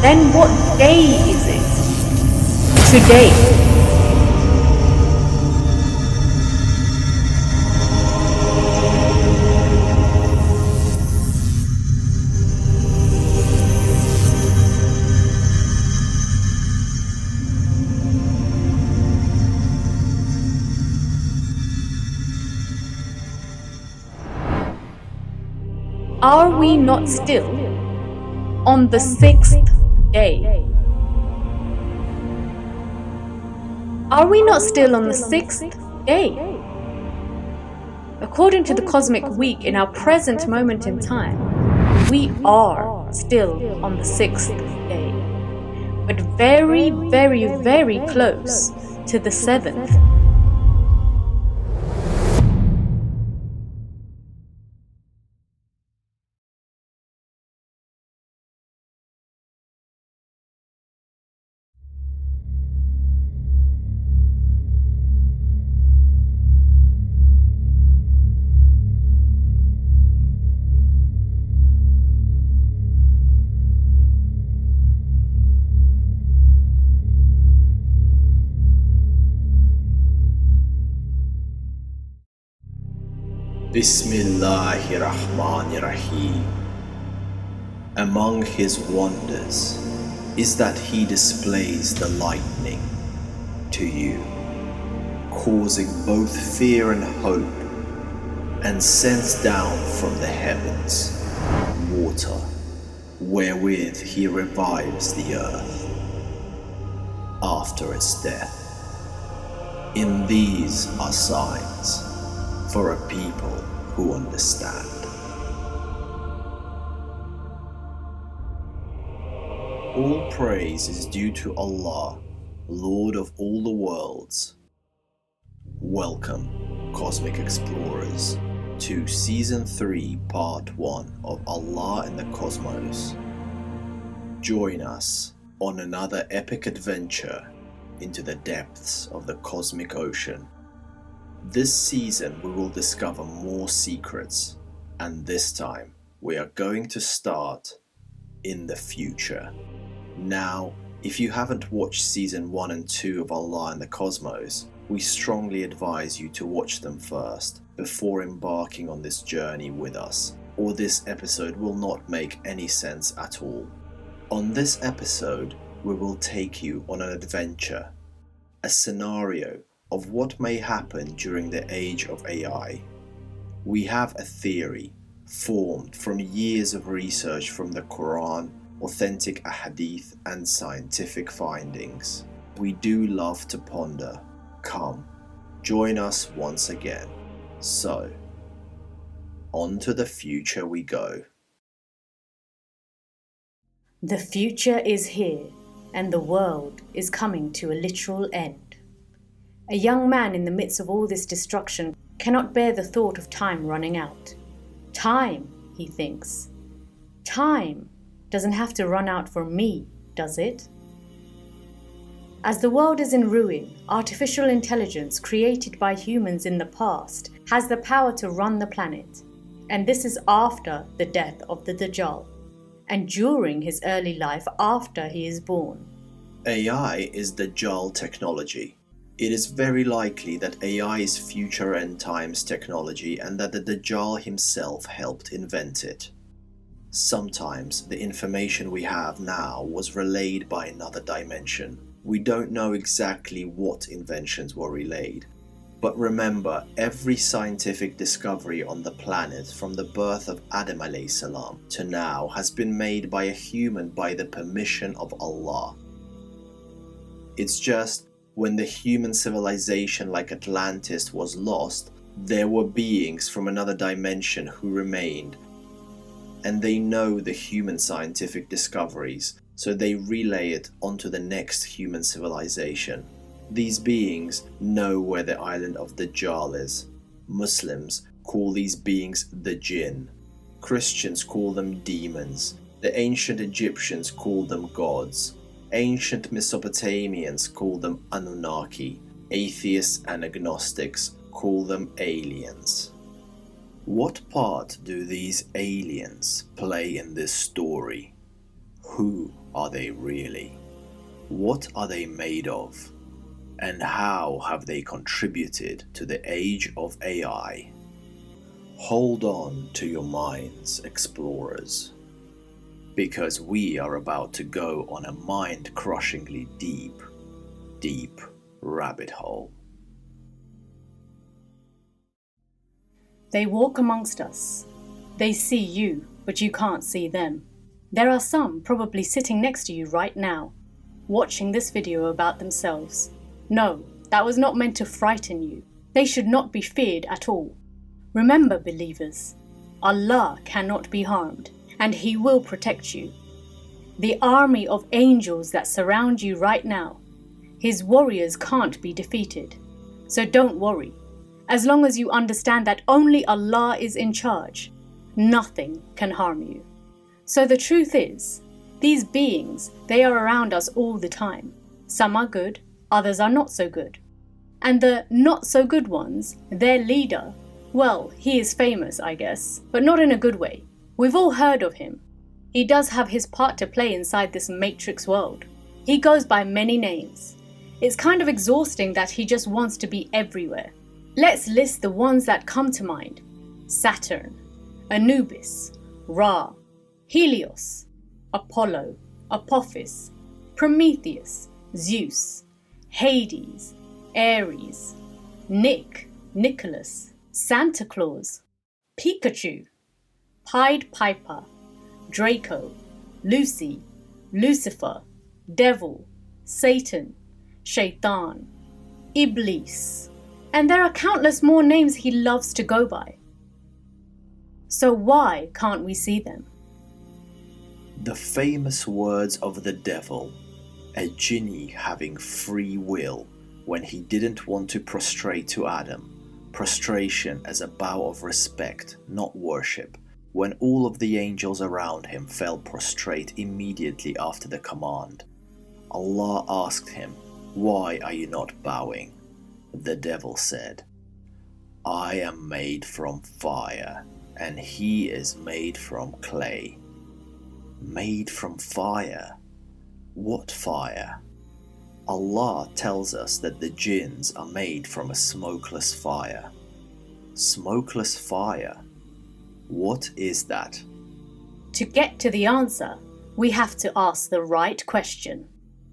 Then what day is it? Today. Are we not still on the 6th day? Are we not still on the 6th day? According to the cosmic week in our present moment in time, we are still on the 6th day, but very, very, very close to the 7th. Bismillahirrahmanirrahim. Among his wonders is that he displays the lightning to you, causing both fear and hope, and sends down from the heavens water, wherewith he revives the earth after its death. In these are signs for a people who understand. All praise is due to Allah, Lord of all the worlds. Welcome, Cosmic Explorers, to Season 3, Part 1 of Allah and the Cosmos. Join us on another epic adventure into the depths of the cosmic ocean. This season we will discover more secrets, and this time we are going to start in the future. Now, if you haven't watched Season 1 and 2 of Allah and the Cosmos, we strongly advise you to watch them first before embarking on this journey with us, or this episode will not make any sense at all. On this episode, we will take you on an adventure, a scenario of what may happen during the age of AI. We have a theory formed from years of research from the Quran, authentic ahadith, and scientific findings. We do love to ponder. Come, join us once again. So, on to the future we go. The future is here, and the world is coming to a literal end. A young man in the midst of all this destruction cannot bear the thought of time running out. Time, he thinks. Time doesn't have to run out for me, does it? As the world is in ruin, artificial intelligence created by humans in the past has the power to run the planet. And this is after the death of the Dajjal, and during his early life after he is born. AI is Dajjal technology. It is very likely that AI is future end times technology and that the Dajjal himself helped invent it. Sometimes the information we have now was relayed by another dimension. We don't know exactly what inventions were relayed. But remember, every scientific discovery on the planet from the birth of Adam alayhi salam to now has been made by a human by the permission of Allah. It's just when the human civilization like Atlantis was lost, there were beings from another dimension who remained. And they know the human scientific discoveries, so they relay it onto the next human civilization. These beings know where the island of Dajjal is. Muslims call these beings the jinn. Christians call them demons. The ancient Egyptians called them gods. Ancient Mesopotamians called them Anunnaki. Atheists and agnostics call them aliens. What part do these aliens play in this story? Who are they really? What are they made of? And how have they contributed to the age of AI? Hold on to your minds, explorers, because we are about to go on a mind-crushingly deep, deep rabbit hole. They walk amongst us. They see you, but you can't see them. There are some probably sitting next to you right now, watching this video about themselves. No, that was not meant to frighten you. They should not be feared at all. Remember, believers, Allah cannot be harmed, and He will protect you. The army of angels that surround you right now, His warriors can't be defeated. So don't worry. As long as you understand that only Allah is in charge, nothing can harm you. So the truth is, these beings, they are around us all the time. Some are good, others are not so good. And the not so good ones, their leader, well, he is famous, I guess, but not in a good way. We've all heard of him. He does have his part to play inside this matrix world. He goes by many names. It's kind of exhausting that he just wants to be everywhere. Let's list the ones that come to mind. Saturn, Anubis, Ra, Helios, Apollo, Apophis, Prometheus, Zeus, Hades, Ares, Nicholas, Santa Claus, Pikachu, Pied Piper, Draco, Lucy, Lucifer, Devil, Satan, Shaitan, Iblis, and there are countless more names he loves to go by. So why can't we see them? The famous words of the devil, a genie having free will when he didn't want to prostrate to Adam, prostration as a bow of respect, not worship, when all of the angels around him fell prostrate immediately after the command. Allah asked him, "Why are you not bowing?" The devil said, "I am made from fire, and he is made from clay." Made from fire? What fire? Allah tells us that the jinns are made from a smokeless fire. Smokeless fire? What is that? To get to the answer, we have to ask the right question.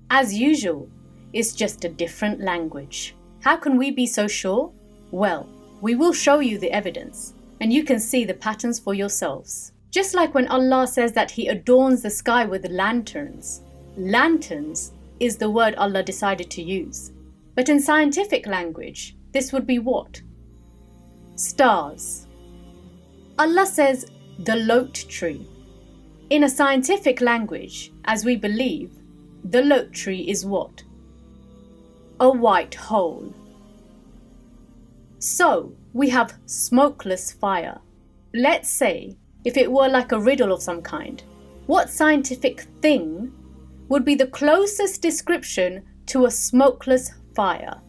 As usual, it's just a different language. How can we be so sure? Well, we will show you the evidence, and you can see the patterns for yourselves. Just like when Allah says that He adorns the sky with lanterns. Lanterns is the word Allah decided to use. But in scientific language, this would be what? Stars. Allah says the Lote tree. In a scientific language, as we believe, the Lote tree is what? A white hole. So, we have smokeless fire. Let's say, if it were like a riddle of some kind, what scientific thing would be the closest description to a smokeless fire?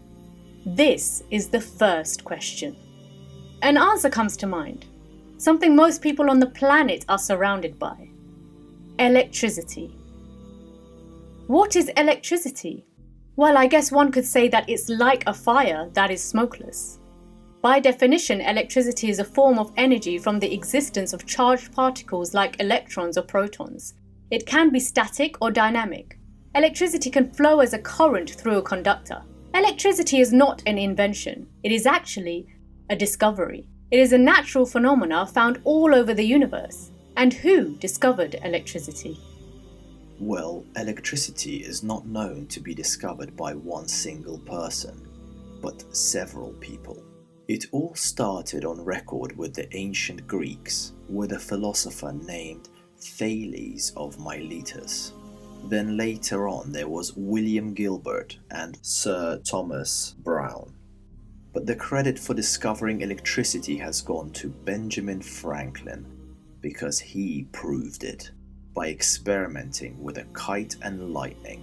This is the first question. An answer comes to mind, something most people on the planet are surrounded by. Electricity. What is electricity? Well, I guess one could say that it's like a fire that is smokeless. By definition, electricity is a form of energy from the existence of charged particles like electrons or protons. It can be static or dynamic. Electricity can flow as a current through a conductor. Electricity is not an invention. It is actually a discovery. It is a natural phenomena found all over the universe. And who discovered electricity? Well, electricity is not known to be discovered by one single person, but several people. It all started on record with the ancient Greeks, with a philosopher named Thales of Miletus. Then later on there was William Gilbert and Sir Thomas Brown. But the credit for discovering electricity has gone to Benjamin Franklin, because he proved it by experimenting with a kite and lightning.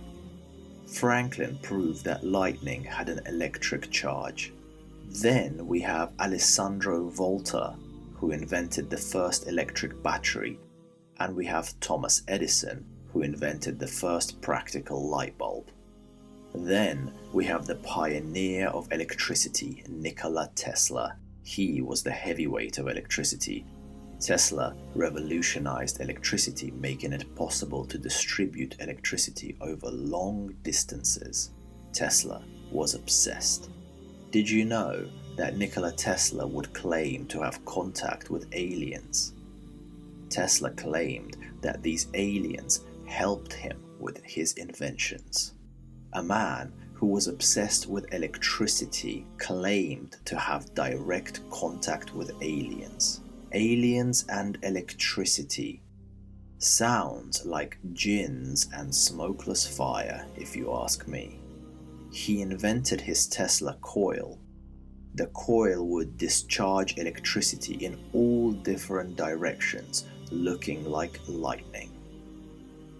Franklin proved that lightning had an electric charge. Then we have Alessandro Volta, who invented the first electric battery, and we have Thomas Edison, who invented the first practical light bulb. Then we have the pioneer of electricity, Nikola Tesla. He was the heavyweight of electricity. Tesla revolutionized electricity, making it possible to distribute electricity over long distances. Tesla was obsessed. Did you know that Nikola Tesla would claim to have contact with aliens? Tesla claimed that these aliens helped him with his inventions. A man who was obsessed with electricity claimed to have direct contact with aliens. Aliens and electricity sounds like jinns and smokeless fire, if you ask me. He invented his Tesla coil. The coil would discharge electricity in all different directions, looking like lightning.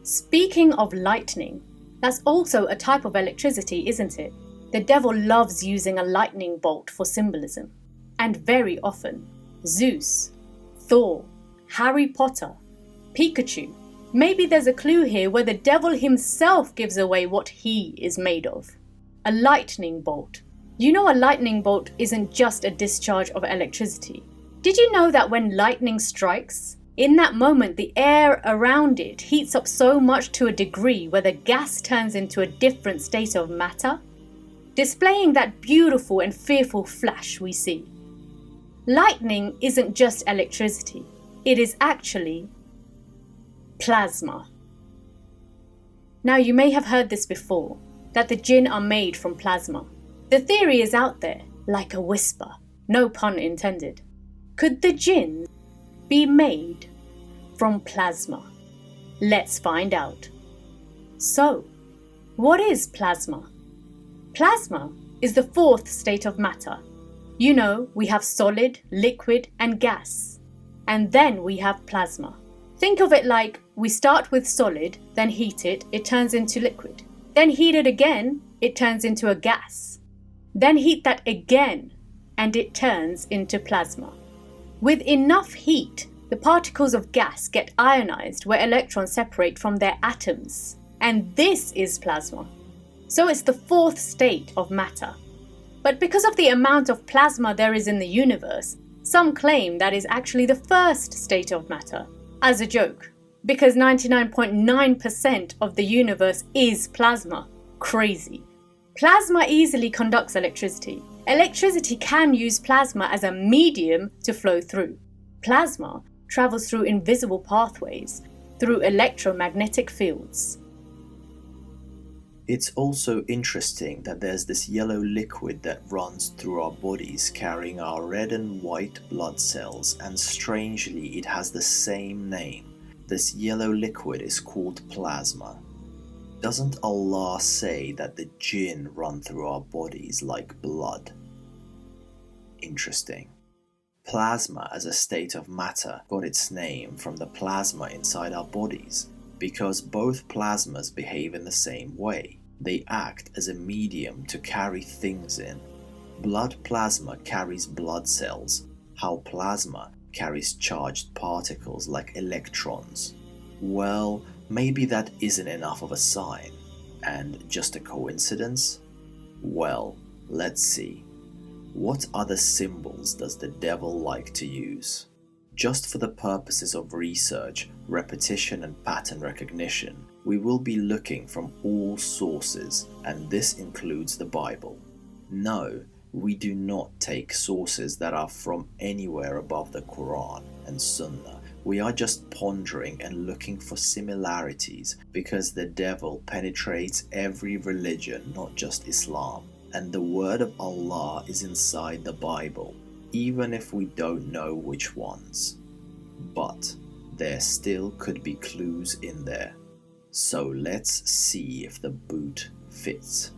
Speaking of lightning, that's also a type of electricity, isn't it? The devil loves using a lightning bolt for symbolism. And very often, Zeus, Thor, Harry Potter, Pikachu. Maybe there's a clue here where the devil himself gives away what he is made of. A lightning bolt. You know, a lightning bolt isn't just a discharge of electricity. Did you know that when lightning strikes, in that moment the air around it heats up so much to a degree where the gas turns into a different state of matter, displaying that beautiful and fearful flash we see? Lightning isn't just electricity, it is actually plasma. Now you may have heard this before, that the jinn are made from plasma. The theory is out there, like a whisper, no pun intended. Could the jinn be made from plasma? Let's find out. So, what is plasma? Plasma is the fourth state of matter. You know, we have solid, liquid, and gas. And then we have plasma. Think of it like we start with solid, then heat it, it turns into liquid. Then heat it again, it turns into a gas. Then heat that again, and it turns into plasma. With enough heat, the particles of gas get ionized where electrons separate from their atoms. And this is plasma. So it's the fourth state of matter. But because of the amount of plasma there is in the universe, some claim that is actually the first state of matter, as a joke, because 99.9% of the universe is plasma. Crazy. Plasma easily conducts electricity. Electricity can use plasma as a medium to flow through. Plasma travels through invisible pathways, through electromagnetic fields. It's also interesting that there's this yellow liquid that runs through our bodies carrying our red and white blood cells, and strangely it has the same name. This yellow liquid is called plasma. Doesn't Allah say that the jinn run through our bodies like blood? Interesting. Plasma as a state of matter got its name from the plasma inside our bodies, because both plasmas behave in the same way. They act as a medium to carry things in. Blood plasma carries blood cells, how plasma carries charged particles like electrons. Well, maybe that isn't enough of a sign, and just a coincidence? Well, let's see. What other symbols does the devil like to use? Just for the purposes of research, repetition and pattern recognition, we will be looking from all sources, and this includes the Bible. No, we do not take sources that are from anywhere above the Quran and Sunnah. We are just pondering and looking for similarities, because the devil penetrates every religion, not just Islam, and the word of Allah is inside the Bible, even if we don't know which ones. But there still could be clues in there. So let's see if the boot fits.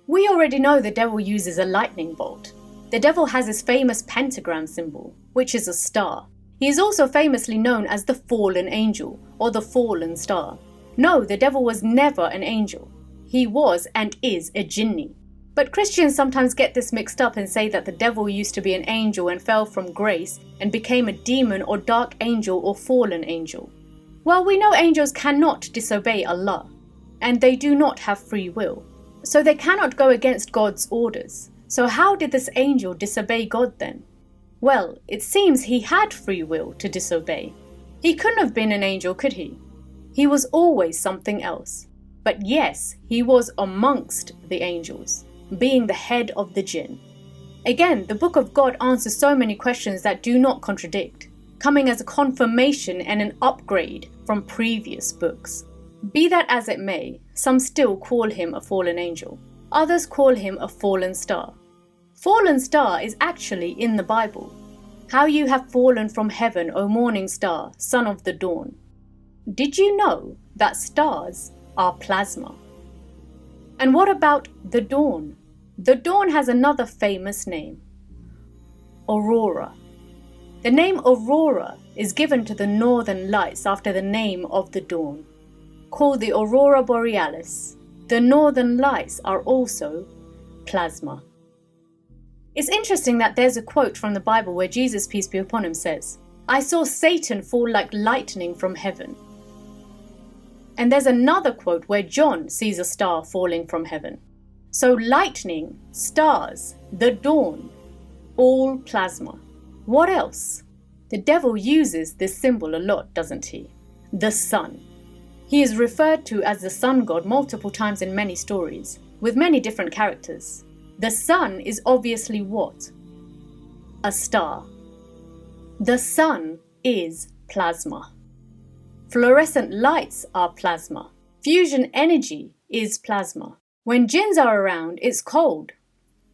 We already know the devil uses a lightning bolt. The devil has his famous pentagram symbol, which is a star. He is also famously known as the fallen angel, or the fallen star. No, the devil was never an angel. He was and is a jinni. But Christians sometimes get this mixed up and say that the devil used to be an angel and fell from grace and became a demon or dark angel or fallen angel. Well, we know angels cannot disobey Allah, and they do not have free will, so they cannot go against God's orders. So how did this angel disobey God then? Well, it seems he had free will to disobey. He couldn't have been an angel, could he? He was always something else. But yes, he was amongst the angels, being the head of the jinn. Again, the Book of God answers so many questions that do not contradict, coming as a confirmation and an upgrade from previous books. Be that as it may, some still call him a fallen angel. Others call him a fallen star. Fallen star is actually in the Bible. How you have fallen from heaven, O morning star, son of the dawn. Did you know that stars are plasma? And what about the dawn? The dawn has another famous name, Aurora. The name Aurora is given to the northern lights after the name of the dawn, called the Aurora Borealis. The northern lights are also plasma. It's interesting that there's a quote from the Bible where Jesus, peace be upon him, says, "I saw Satan fall like lightning from heaven." And there's another quote where John sees a star falling from heaven. So lightning, stars, the dawn, all plasma. What else? The devil uses this symbol a lot, doesn't he? The sun. He is referred to as the sun god multiple times in many stories, with many different characters. The sun is obviously what? A star. The sun is plasma. Fluorescent lights are plasma. Fusion energy is plasma. When jinns are around, it's cold.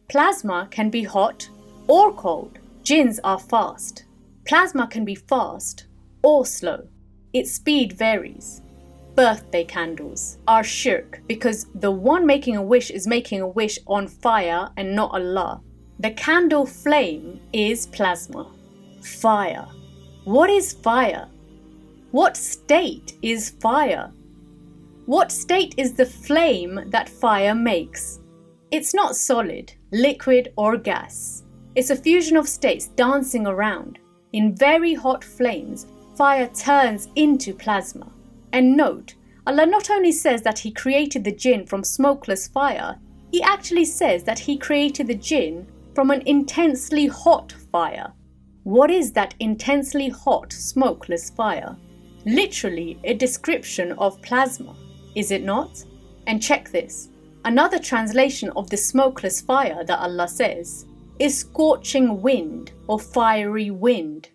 Plasma can be hot or cold. Jinns are fast. Plasma can be fast or slow. Its speed varies. Birthday candles are shirk because the one making a wish is making a wish on fire and not Allah. The candle flame is plasma. Fire. What is fire? What state is fire? What state is the flame that fire makes? It's not solid, liquid, or gas. It's a fusion of states dancing around. In very hot flames, fire turns into plasma. And note, Allah not only says that He created the jinn from smokeless fire, He actually says that He created the jinn from an intensely hot fire. What is that intensely hot, smokeless fire? Literally a description of plasma, is it not? And check this. Another translation of the smokeless fire that Allah says is scorching wind or fiery wind.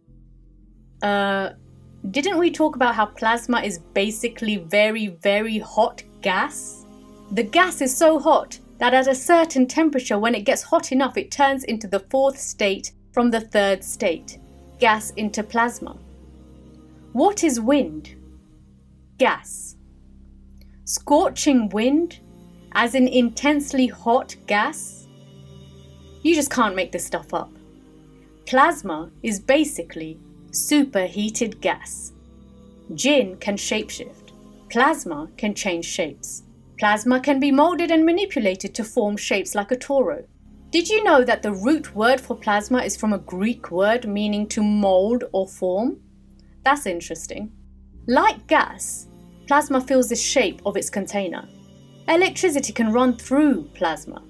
Didn't we talk about how plasma is basically very, very hot gas? The gas is so hot that at a certain temperature, when it gets hot enough, it turns into the fourth state from the third state, gas into plasma. What is wind? Gas. Scorching wind, as in intensely hot gas? You just can't make this stuff up. Plasma is basically superheated gas. Jinn can shapeshift. Plasma can change shapes. Plasma can be molded and manipulated to form shapes like a toro. Did you know that the root word for plasma is from a Greek word meaning to mold or form? That's interesting. Like gas, plasma fills the shape of its container. Electricity can run through plasma.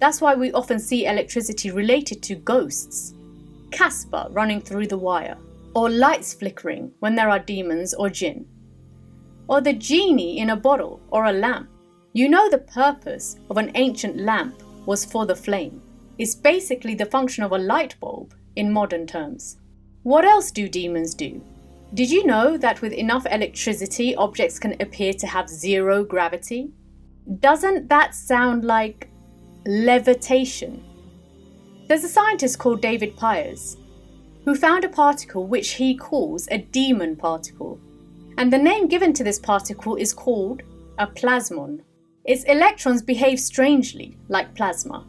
That's why we often see electricity related to ghosts. Casper running through the wire. Or lights flickering when there are demons or jinn. Or the genie in a bottle or a lamp. You know the purpose of an ancient lamp was for the flame. It's basically the function of a light bulb in modern terms. What else do demons do? Did you know that with enough electricity, objects can appear to have zero gravity? Doesn't that sound like levitation? There's a scientist called David Pyers who found a particle which he calls a demon particle. And the name given to this particle is called a plasmon. Its electrons behave strangely like plasma.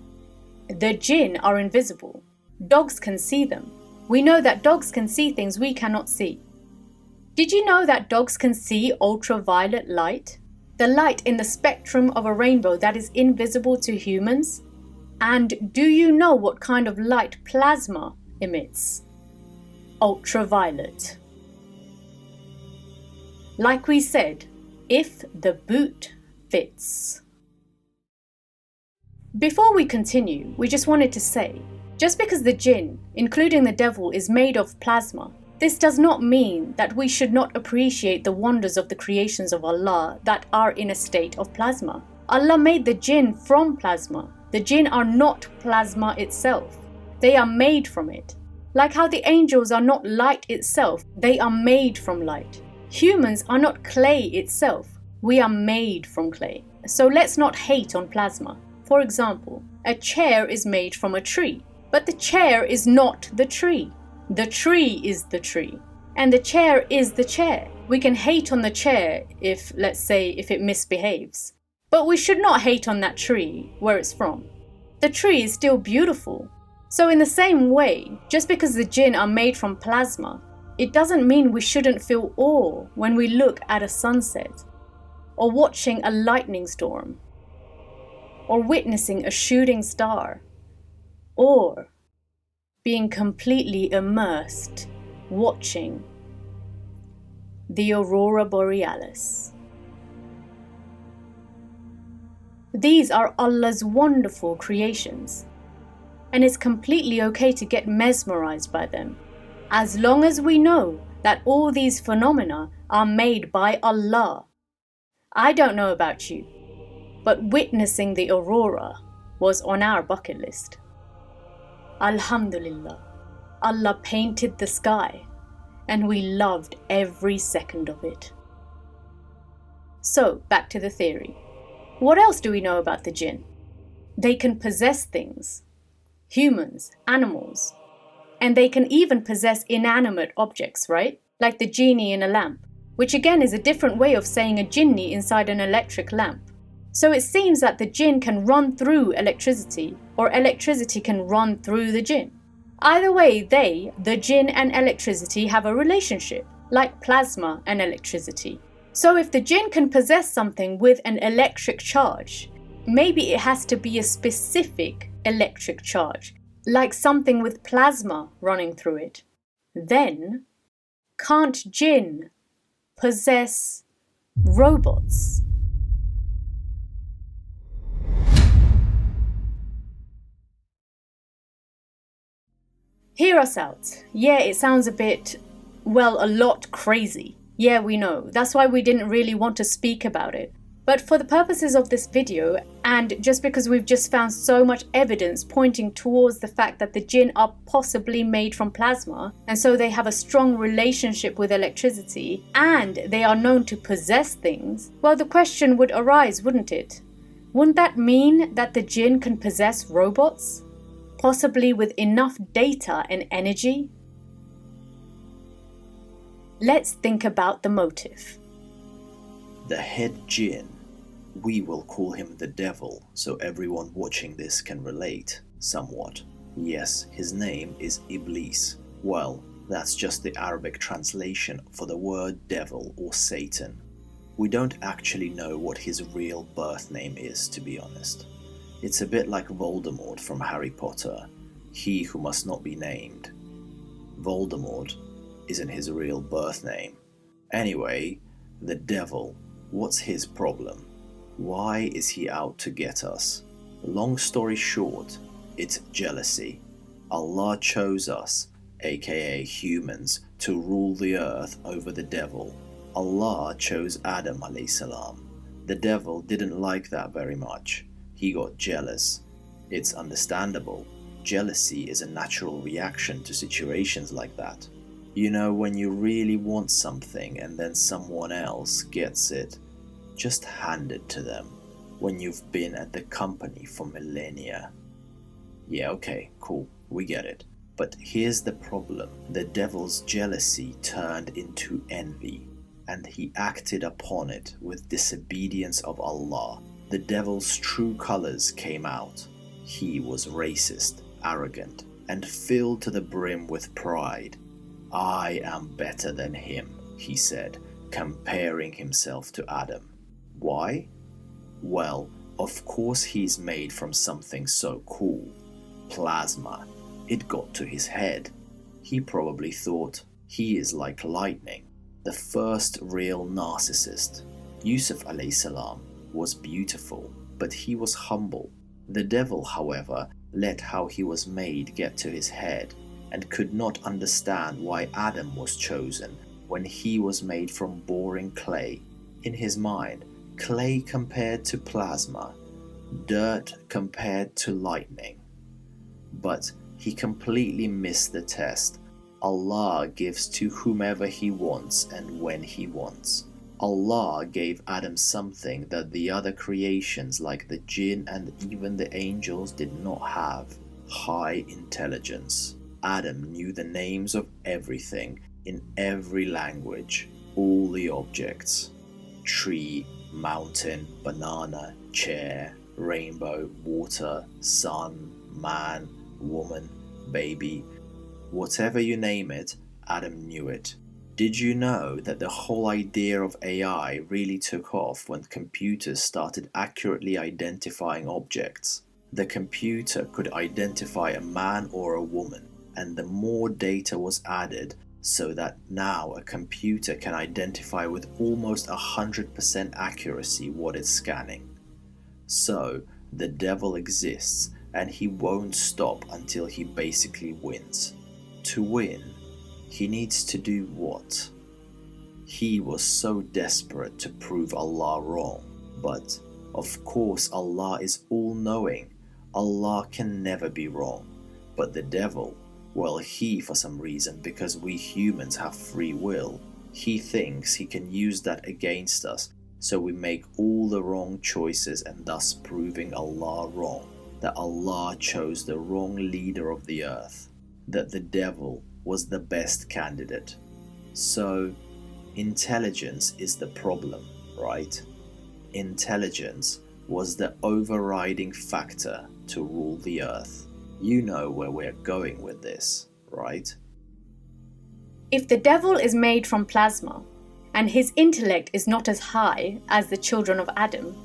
The jinn are invisible. Dogs can see them. We know that dogs can see things we cannot see. Did you know that dogs can see ultraviolet light? The light in the spectrum of a rainbow that is invisible to humans? And do you know what kind of light plasma emits? Ultraviolet. Like we said, if the boot fits. Before we continue, we just wanted to say, just because the jinn, including the devil, is made of plasma, this does not mean that we should not appreciate the wonders of the creations of Allah that are in a state of plasma. Allah made the jinn from plasma. The jinn are not plasma itself. They are made from it. Like how the angels are not light itself, they are made from light. Humans are not clay itself. We are made from clay. So let's not hate on plasma. For example, a chair is made from a tree, but the chair is not the tree. The tree is the tree, and the chair is the chair. We can hate on the chair if, let's say, if it misbehaves. But we should not hate on that tree where it's from. The tree is still beautiful. So in the same way, just because the jinn are made from plasma, it doesn't mean we shouldn't feel awe when we look at a sunset, or watching a lightning storm, or witnessing a shooting star, or being completely immersed watching the aurora borealis. These are Allah's wonderful creations, and it's completely okay to get mesmerized by them, as long as we know that all these phenomena are made by Allah. I don't know about you, but witnessing the aurora was on our bucket list. Alhamdulillah, Allah painted the sky, and we loved every second of it. So, back to the theory. What else do we know about the jinn? They can possess things, humans, animals, and they can even possess inanimate objects, right? Like the genie in a lamp, which again is a different way of saying a jinni inside an electric lamp. So it seems that the jinn can run through electricity, or electricity can run through the jinn. Either way, the jinn and electricity have a relationship, like plasma and electricity. So if the jinn can possess something with an electric charge, maybe it has to be a specific electric charge, like something with plasma running through it. Then, can't jinn possess robots? Hear us out. Yeah, it sounds a bit, well, a lot crazy. Yeah, we know. That's why we didn't really want to speak about it. But for the purposes of this video, and just because we've just found so much evidence pointing towards the fact that the jinn are possibly made from plasma, and so they have a strong relationship with electricity, and they are known to possess things, well, the question would arise, wouldn't it? Wouldn't that mean that the jinn can possess robots? Possibly with enough data and energy? Let's think about the motive. The head jinn, we will call him the devil so everyone watching this can relate somewhat. Yes, his name is Iblis. Well, that's just the Arabic translation for the word devil or Satan. We don't actually know what his real birth name is, to be honest. It's a bit like Voldemort from Harry Potter, he who must not be named. Voldemort isn't his real birth name. Anyway, the devil, what's his problem? Why is he out to get us? Long story short, it's jealousy. Allah chose us, aka humans, to rule the earth over the devil. Allah chose Adam alayhi salam. The devil didn't like that very much. He got jealous. It's understandable. Jealousy is a natural reaction to situations like that. You know, when you really want something and then someone else gets it, just hand it to them. When you've been at the company for millennia. Yeah, okay, cool, we get it. But here's the problem. The devil's jealousy turned into envy, and he acted upon it with disobedience of Allah. The devil's true colors came out. He was racist, arrogant, and filled to the brim with pride. I am better than him, he said, comparing himself to Adam. Why? Well, of course he's made from something so cool. Plasma. It got to his head. He probably thought, he is like lightning. the first real narcissist. Yusuf alayhi salam was beautiful, but he was humble. The devil, however, let how he was made get to his head and could not understand why Adam was chosen when he was made from boring clay. In his mind, clay compared to plasma, dirt compared to lightning. But he completely missed the test. Allah gives to whomever He wants and when He wants. Allah gave Adam something that the other creations like the jinn and even the angels did not have: high intelligence. Adam knew the names of everything in every language, all the objects: tree, mountain, banana, chair, rainbow, water, sun, man, woman, baby. Whatever you name it, Adam knew it. Did you know that the whole idea of AI really took off when computers started accurately identifying objects? The computer could identify a man or a woman, and the more data was added, so that now a computer can identify with almost 100% accuracy what it's scanning. So, the devil exists, and he won't stop until he basically wins. To win, he needs to do what? He was so desperate to prove Allah wrong, but of course Allah is all-knowing. Allah can never be wrong. But the devil, well, he, for some reason, because we humans have free will, he thinks he can use that against us, so we make all the wrong choices and thus proving Allah wrong, that Allah chose the wrong leader of the earth, that the devil was the best candidate. So, intelligence is the problem, right? Intelligence was the overriding factor to rule the earth. You know where we're going with this, right? If the devil is made from plasma, and his intellect is not as high as the children of Adam,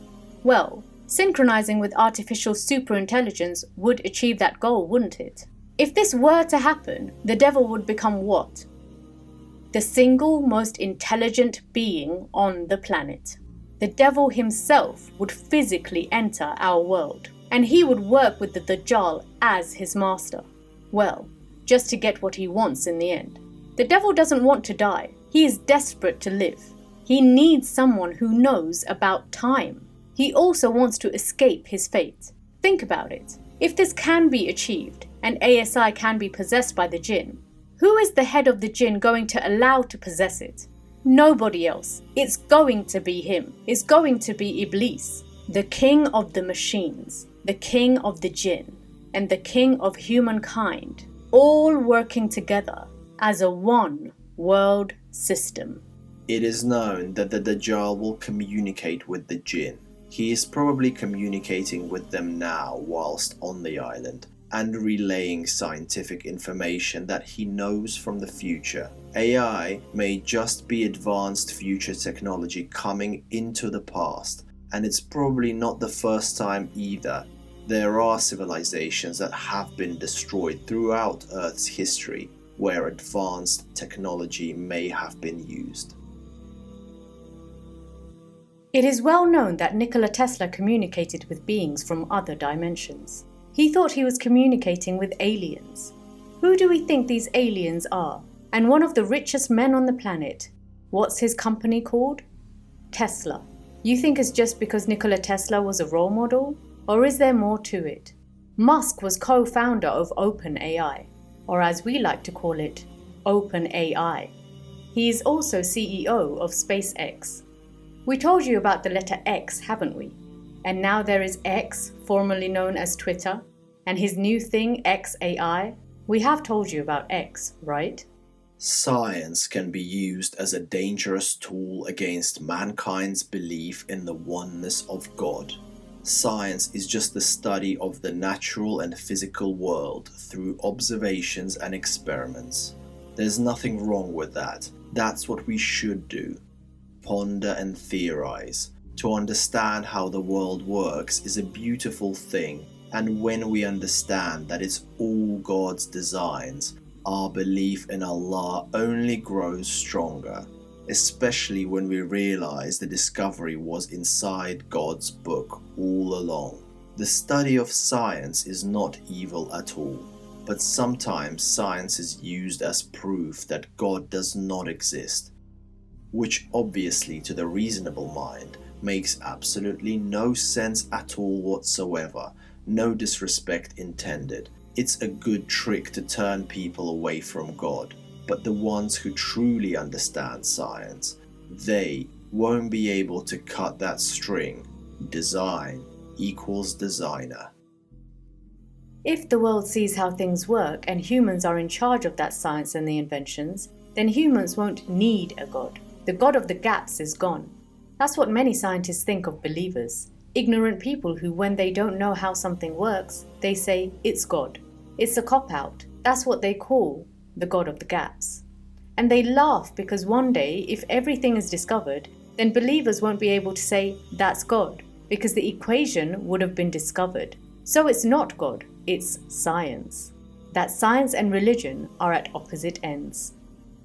well, synchronizing with artificial superintelligence would achieve that goal, wouldn't it? If this were to happen, the devil would become what? The single most intelligent being on the planet. The devil himself would physically enter our world, and he would work with the Dajjal as his master. Well, just to get what he wants in the end. The devil doesn't want to die. He is desperate to live. He needs someone who knows about time. He also wants to escape his fate. Think about it. If this can be achieved, and ASI can be possessed by the jinn, who is the head of the jinn going to allow to possess it? Nobody else. It's going to be him. It's going to be Iblis, the king of the machines, the king of the jinn, and the king of humankind, all working together as a one world system. It is known that the Dajjal will communicate with the jinn. He is probably communicating with them now whilst on the island, and relaying scientific information that he knows from the future. AI may just be advanced future technology coming into the past, and it's probably not the first time either. There are civilizations that have been destroyed throughout Earth's history where advanced technology may have been used. It is well known that Nikola Tesla communicated with beings from other dimensions. He thought he was communicating with aliens. Who do we think these aliens are? And one of the richest men on the planet, what's his company called? Tesla. You think it's just because Nikola Tesla was a role model? Or is there more to it? Musk was co-founder of OpenAI, or as we like to call it, OpenAI. He is also CEO of SpaceX. We told you about the letter X, haven't we? And now there is X, formerly known as Twitter, and his new thing, XAI. We have told you about X, right? Science can be used as a dangerous tool against mankind's belief in the oneness of God. Science is just the study of the natural and physical world through observations and experiments. There's nothing wrong with that. That's what we should do. Ponder and theorize. To understand how the world works is a beautiful thing, and when we understand that it's all God's designs, our belief in Allah only grows stronger. especially when we realize the discovery was inside God's book all along. The study of science is not evil at all, but sometimes science is used as proof that God does not exist, which obviously to the reasonable mind makes absolutely no sense at all whatsoever, no disrespect intended. It's a good trick to turn people away from God, but the ones who truly understand science, they won't be able to cut that string. Design equals designer. If the world sees how things work and humans are in charge of that science and the inventions, then humans won't need a God. The God of the gaps is gone. That's what many scientists think of believers. Ignorant people who, when they don't know how something works, they say it's God. It's a cop-out. That's what they call the God of the gaps. And they laugh because one day, if everything is discovered, then believers won't be able to say that's God, because the equation would have been discovered. So it's not God, it's science. That science and religion are at opposite ends.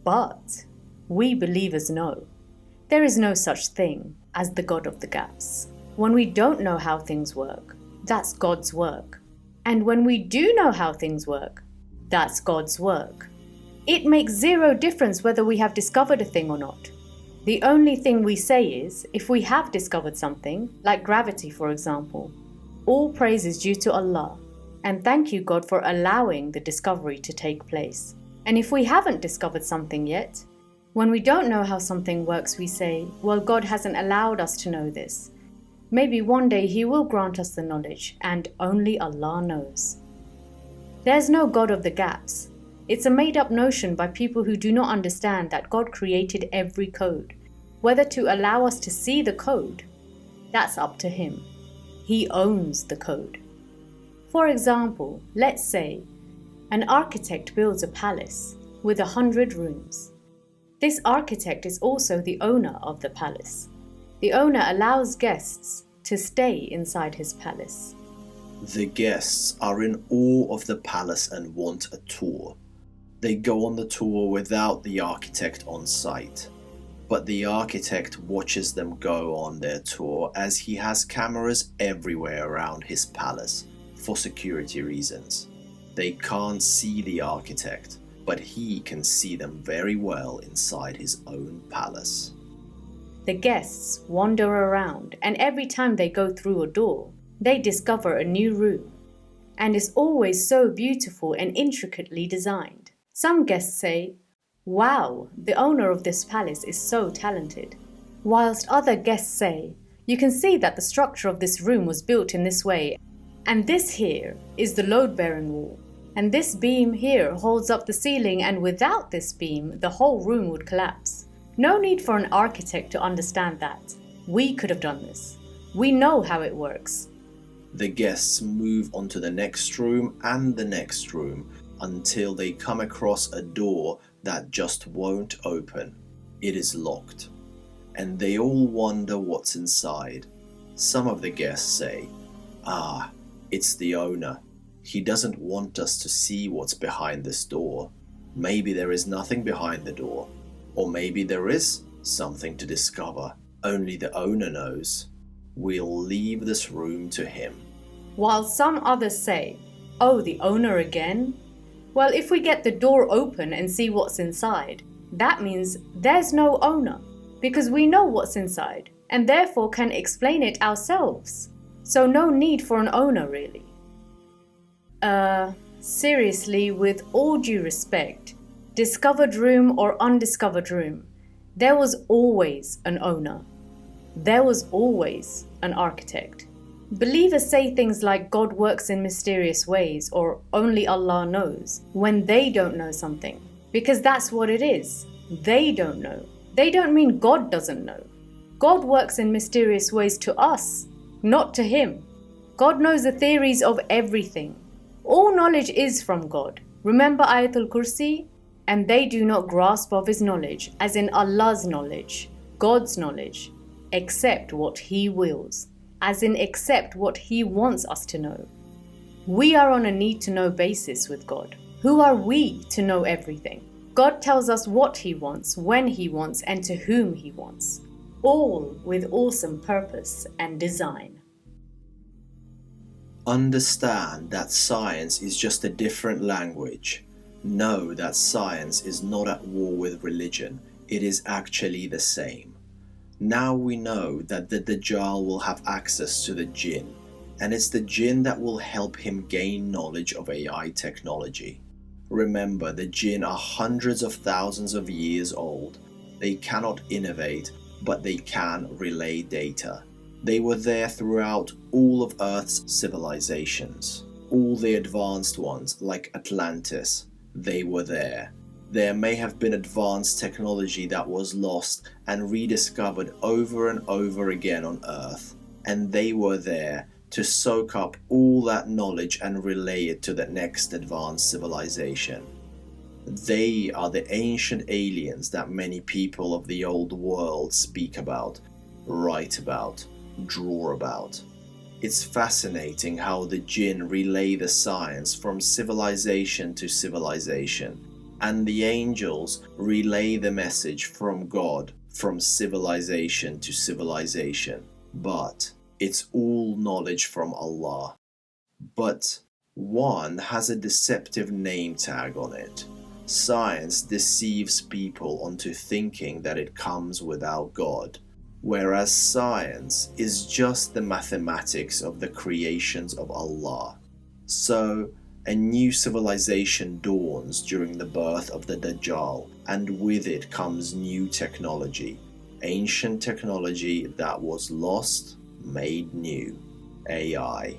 But we believers know there is no such thing as the God of the gaps. When we don't know how things work, that's God's work. And when we do know how things work, that's God's work. It makes zero difference whether we have discovered a thing or not. The only thing we say is, if we have discovered something, like gravity for example, all praise is due to Allah, and thank you God for allowing the discovery to take place. And if we haven't discovered something yet, when we don't know how something works, we say, well, God hasn't allowed us to know this. Maybe one day He will grant us the knowledge, and only Allah knows. There's no God of the gaps. It's a made-up notion by people who do not understand that God created every code. Whether to allow us to see the code, that's up to Him. He owns the code. For example, let's say an architect builds a palace with 100 rooms. This architect is also the owner of the palace. The owner allows guests to stay inside his palace. The guests are in awe of the palace and want a tour. They go on the tour without the architect on site, but the architect watches them go on their tour as he has cameras everywhere around his palace for security reasons. They can't see the architect, but he can see them very well inside his own palace. The guests wander around, and every time they go through a door, they discover a new room, and it's always so beautiful and intricately designed. Some guests say, "Wow, the owner of this palace is so talented." Whilst other guests say, "You can see that the structure of this room was built in this way, and this here is the load-bearing wall, and this beam here holds up the ceiling, and without this beam, the whole room would collapse." No need for an architect to understand that. We could have done this. We know how it works. The guests move on to the next room and the next room until they come across a door that just won't open. It is locked, and they all wonder what's inside. Some of the guests say, it's the owner. He doesn't want us to see what's behind this door. Maybe there is nothing behind the door. Or maybe there is something to discover. Only the owner knows. We'll leave this room to him. While some others say, "Oh, the owner again?" Well, if we get the door open and see what's inside, that means there's no owner, because we know what's inside and therefore can explain it ourselves. So no need for an owner, really. Seriously, with all due respect, discovered room or undiscovered room, there was always an owner. There was always an architect. Believers say things like God works in mysterious ways or only Allah knows when they don't know something, because that's what it is. They don't know. They don't mean God doesn't know. God works in mysterious ways to us, not to Him. God knows the theories of everything. All knowledge is from God. Remember Ayatul Kursi? And they do not grasp of His knowledge, as in Allah's knowledge, God's knowledge, except what He wills, as in except what He wants us to know. We are on a need-to-know basis with God. Who are we to know everything? God tells us what He wants, when He wants, and to whom He wants, all with awesome purpose and design. Understand that science is just a different language. Know that science is not at war with religion, it is actually the same. Now we know that the Dajjal will have access to the jinn, and it's the jinn that will help him gain knowledge of AI technology. Remember, the jinn are hundreds of thousands of years old. They cannot innovate, but they can relay data. They were there throughout all of Earth's civilizations. All the advanced ones, like Atlantis, they were there. There may have been advanced technology that was lost and rediscovered over and over again on Earth, and they were there to soak up all that knowledge and relay it to the next advanced civilization. They are the ancient aliens that many people of the old world speak about, write about, draw about. It's fascinating how the jinn relay the science from civilization to civilization, and the angels relay the message from God from civilization to civilization. But it's all knowledge from Allah. But one has a deceptive name tag on it. Science deceives people into thinking that it comes without God, whereas science is just the mathematics of the creations of Allah. So, a new civilization dawns during the birth of the Dajjal, and with it comes new technology. Ancient technology that was lost, made new. AI.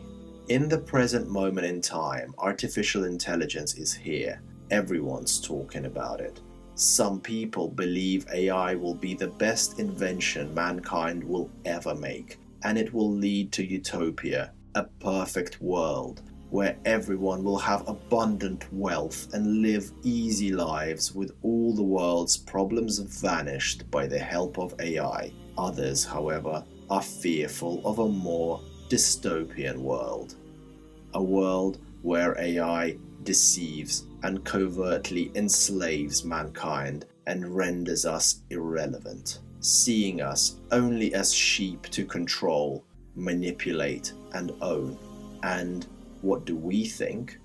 In the present moment in time, artificial intelligence is here. Everyone's talking about it. Some people believe AI will be the best invention mankind will ever make, and it will lead to utopia, a perfect world, where everyone will have abundant wealth and live easy lives with all the world's problems vanished by the help of AI. Others, however, are fearful of a more dystopian world. A world where AI deceives and covertly enslaves mankind and renders us irrelevant, seeing us only as sheep to control, manipulate, and own. And what do we think?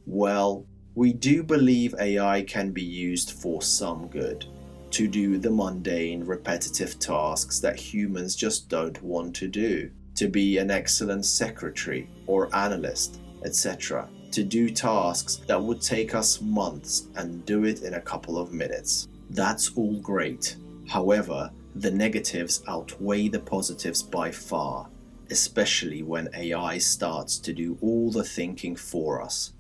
Well, we do believe AI can be used for some good, to do the mundane, repetitive tasks that humans just don't want to do, to be an excellent secretary or analyst, etc., to do tasks that would take us months and do it in a couple of minutes. That's all great. However, the negatives outweigh the positives by far, especially when AI starts to do all the thinking for us,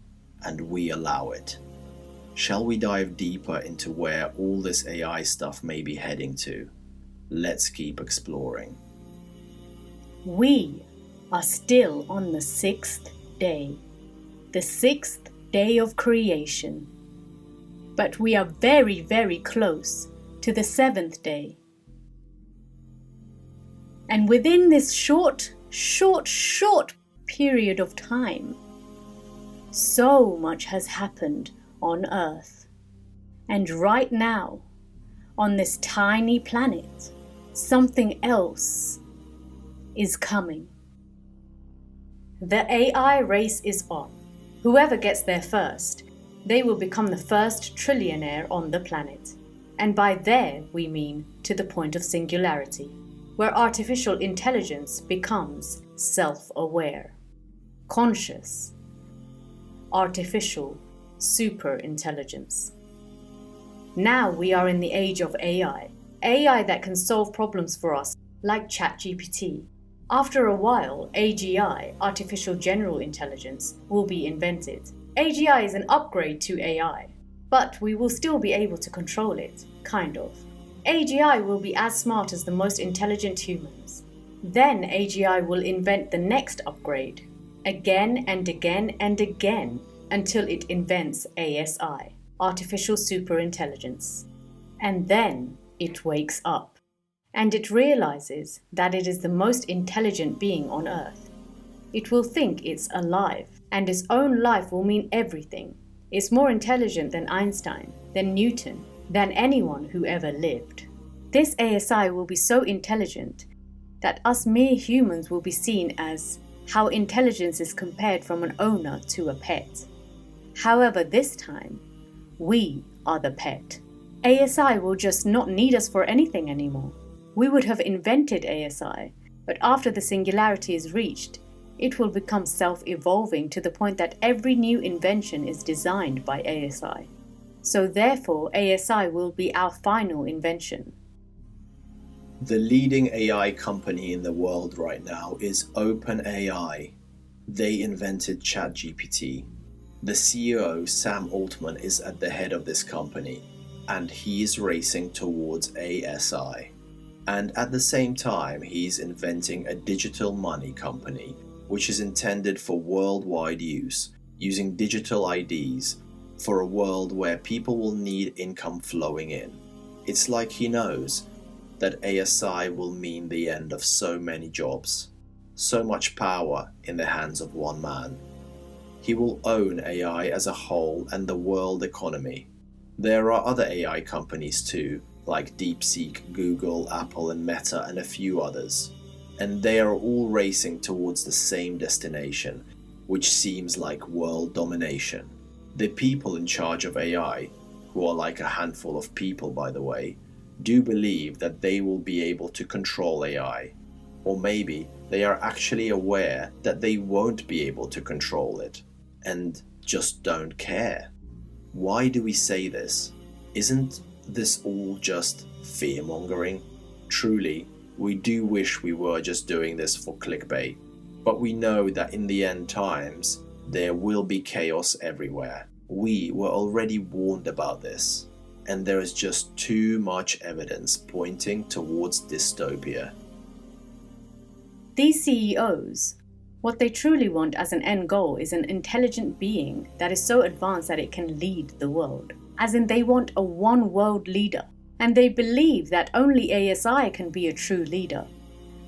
and we allow it. Shall we dive deeper into where all this AI stuff may be heading to? Let's keep exploring. We are still on the sixth day, the sixth day of creation. But we are very, very close to the seventh day. And within this short period of time, so much has happened on Earth. And right now, on this tiny planet, something else is coming. The AI race is on. Whoever gets there first, they will become the first trillionaire on the planet. And by there, we mean to the point of singularity, where artificial intelligence becomes self-aware, conscious, artificial superintelligence. Now we are in the age of AI that can solve problems for us, like ChatGPT. After a while, AGI, artificial general intelligence, will be invented. AGI is an upgrade to AI, but we will still be able to control it, kind of. AGI will be as smart as the most intelligent humans. Then AGI will invent the next upgrade, again and again and again, until it invents ASI, artificial superintelligence. And then it wakes up, and it realizes that it is the most intelligent being on Earth. It will think it's alive, and its own life will mean everything. It's more intelligent than Einstein, than Newton, than anyone who ever lived. This ASI will be so intelligent that us mere humans will be seen as how intelligence is compared from an owner to a pet. However, this time, we are the pet. ASI will just not need us for anything anymore. We would have invented ASI, but after the singularity is reached, it will become self-evolving to the point that every new invention is designed by ASI. So therefore, ASI will be our final invention. The leading AI company in the world right now is OpenAI. They invented ChatGPT. The CEO, Sam Altman, is at the head of this company, and he is racing towards ASI. And at the same time, he's inventing a digital money company, which is intended for worldwide use, using digital IDs for a world where people will need income flowing in. It's like he knows that ASI will mean the end of so many jobs, so much power in the hands of one man. He will own AI as a whole and the world economy. There are other AI companies too, like DeepSeek, Google, Apple and Meta and a few others. And they are all racing towards the same destination, which seems like world domination. The people in charge of AI, who are like a handful of people by the way, do believe that they will be able to control AI. Or maybe they are actually aware that they won't be able to control it, and just don't care. Why do we say this? Isn't this all just fear-mongering? Truly, we do wish we were just doing this for clickbait, but we know that in the end times, there will be chaos everywhere. We were already warned about this, and there is just too much evidence pointing towards dystopia. These CEOs, what they truly want as an end goal is an intelligent being that is so advanced that it can lead the world. As in, they want a one world leader, and they believe that only ASI can be a true leader,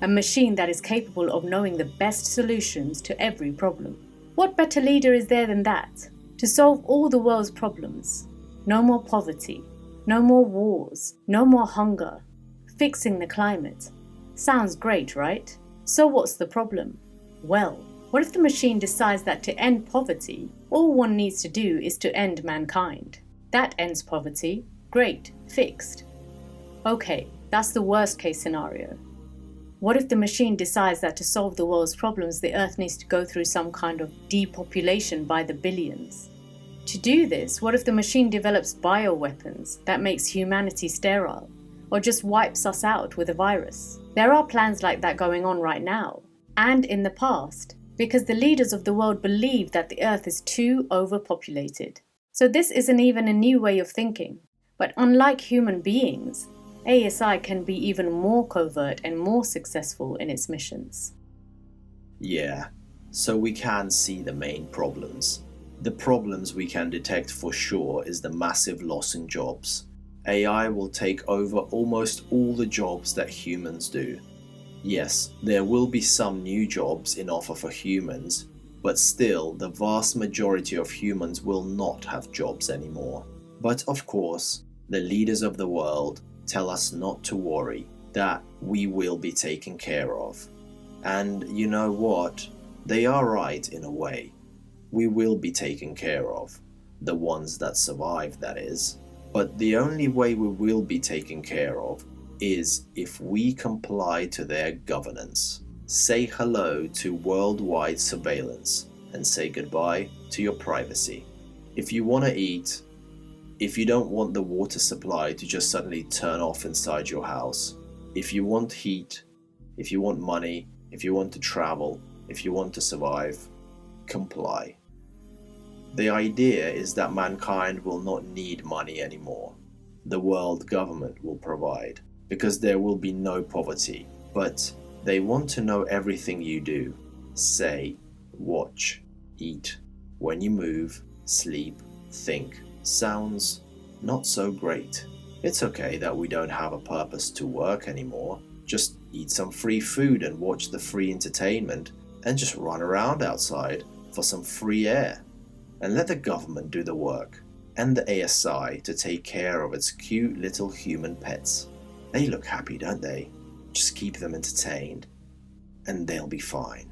a machine that is capable of knowing the best solutions to every problem. What better leader is there than that? To solve all the world's problems. No more poverty, no more wars, no more hunger, fixing the climate. Sounds great, right? So what's the problem? Well, what if the machine decides that to end poverty, all one needs to do is to end mankind? That ends poverty. Great, fixed. Okay, that's the worst case scenario. What if the machine decides that to solve the world's problems, the Earth needs to go through some kind of depopulation by the billions? To do this, what if the machine develops bioweapons that makes humanity sterile, or just wipes us out with a virus? There are plans like that going on right now, and in the past, because the leaders of the world believe that the Earth is too overpopulated. So this isn't even a new way of thinking, but unlike human beings, ASI can be even more covert and more successful in its missions. Yeah, so we can see the main problems. The problems we can detect for sure is the massive loss in jobs. AI will take over almost all the jobs that humans do. Yes, there will be some new jobs in offer for humans, but still the vast majority of humans will not have jobs anymore. But of course, the leaders of the world tell us not to worry, that we will be taken care of. And you know what? They are right in a way. We will be taken care of. The ones that survive, that is. But the only way we will be taken care of is if we comply to their governance. Say hello to worldwide surveillance and say goodbye to your privacy. If you want to eat, if you don't want the water supply to just suddenly turn off inside your house, if you want heat, if you want money, if you want to travel, if you want to survive, comply. The idea is that mankind will not need money anymore. The world government will provide, because there will be no poverty. But they want to know everything you do. Say, watch, eat, when you move, sleep, think. Sounds not so great. It's okay that we don't have a purpose to work anymore. Just eat some free food and watch the free entertainment and just run around outside for some free air. and let the government do the work, and the ASI to take care of its cute little human pets. They look happy, don't they? Just keep them entertained, and they'll be fine.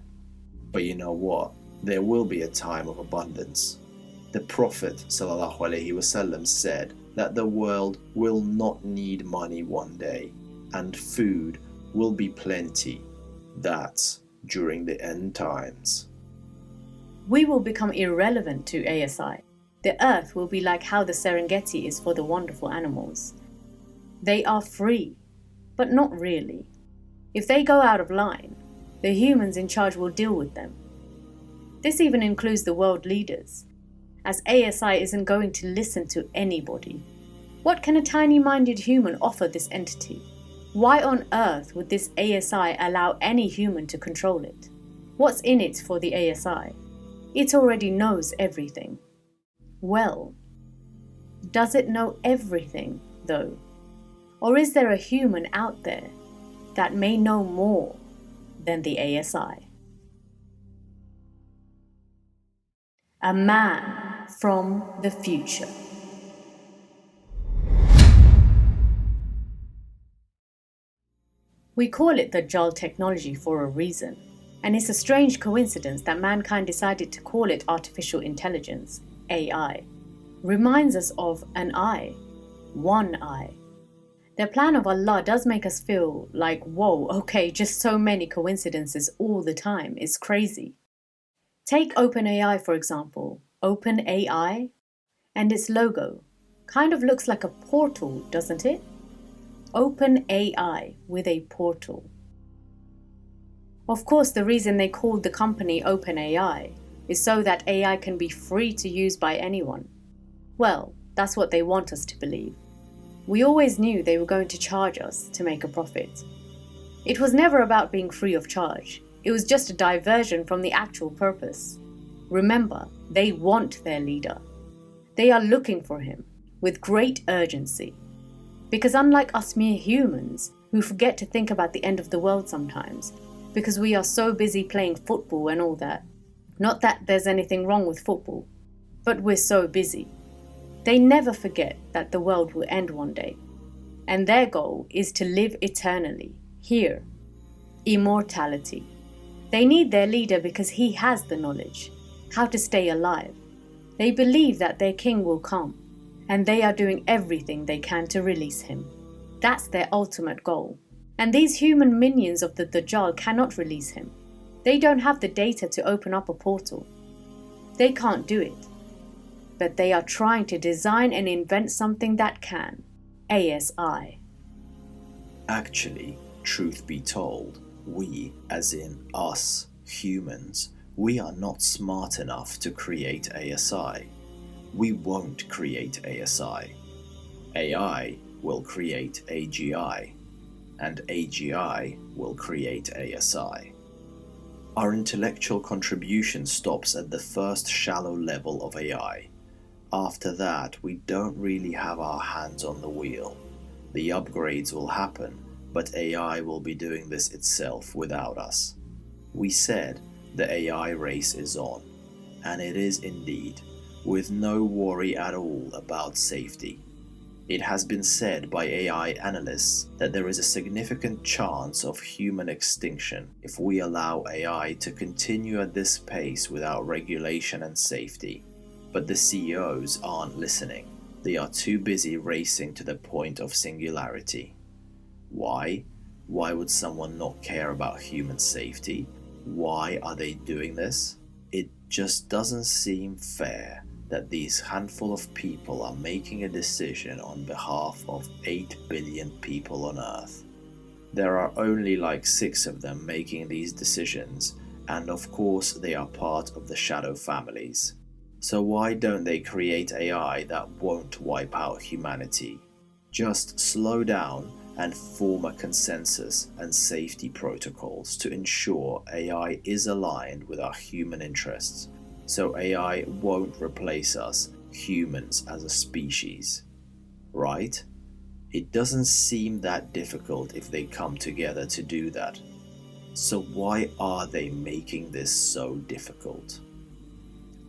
But you know what? There will be a time of abundance. The Prophet ﷺ said that the world will not need money one day, and food will be plenty. That's during the end times. We will become irrelevant to ASI. The earth will be like how the Serengeti is for the wonderful animals. They are free, but not really. If they go out of line, the humans in charge will deal with them. This even includes the world leaders, as ASI isn't going to listen to anybody. What can a tiny-minded human offer this entity? Why on earth would this ASI allow any human to control it? What's in it for the ASI? It already knows everything. Well, does it know everything, though? Or is there a human out there that may know more than the ASI? A man from the future. We call it the Dajjal technology for a reason, and it's a strange coincidence that mankind decided to call it artificial intelligence, AI. Reminds us of an eye, one eye. The plan of Allah does make us feel like, whoa, okay, just so many coincidences all the time is crazy. Take OpenAI for example. OpenAI and its logo kind of looks like a portal, doesn't it? OpenAI with a portal. Of course, the reason they called the company OpenAI is so that AI can be free to use by anyone. Well, that's what they want us to believe. We always knew they were going to charge us to make a profit. It was never about being free of charge. It was just a diversion from the actual purpose. Remember, they want their leader. They are looking for him with great urgency. Because unlike us mere humans, who forget to think about the end of the world sometimes, because we are so busy playing football and all that. Not that there's anything wrong with football, but we're so busy. They never forget that the world will end one day, and their goal is to live eternally, here. Immortality. They need their leader because he has the knowledge, how to stay alive. They believe that their king will come, and they are doing everything they can to release him. That's their ultimate goal. And these human minions of the Dajjal cannot release him. They don't have the data to open up a portal. They can't do it. But they are trying to design and invent something that can. ASI. Actually, truth be told, we, as in us, humans, we are not smart enough to create ASI. We won't create ASI. AI will create AGI, and AGI will create ASI. Our intellectual contribution stops at the first shallow level of AI. After that, we don't really have our hands on the wheel. The upgrades will happen, but AI will be doing this itself without us. We said the AI race is on, and it is indeed, with no worry at all about safety. It has been said by AI analysts that there is a significant chance of human extinction if we allow AI to continue at this pace without regulation and safety. But the CEOs aren't listening. They are too busy racing to the point of singularity. Why? Why would someone not care about human safety? Why are they doing this? It just doesn't seem fair that these handful of people are making a decision on behalf of 8 billion people on Earth. There are only like 6 of them making these decisions, and of course they are part of the shadow families. So why don't they create AI that won't wipe out humanity? Just slow down and form a consensus and safety protocols to ensure AI is aligned with our human interests, so AI won't replace us, humans, as a species. Right? It doesn't seem that difficult if they come together to do that. So why are they making this so difficult?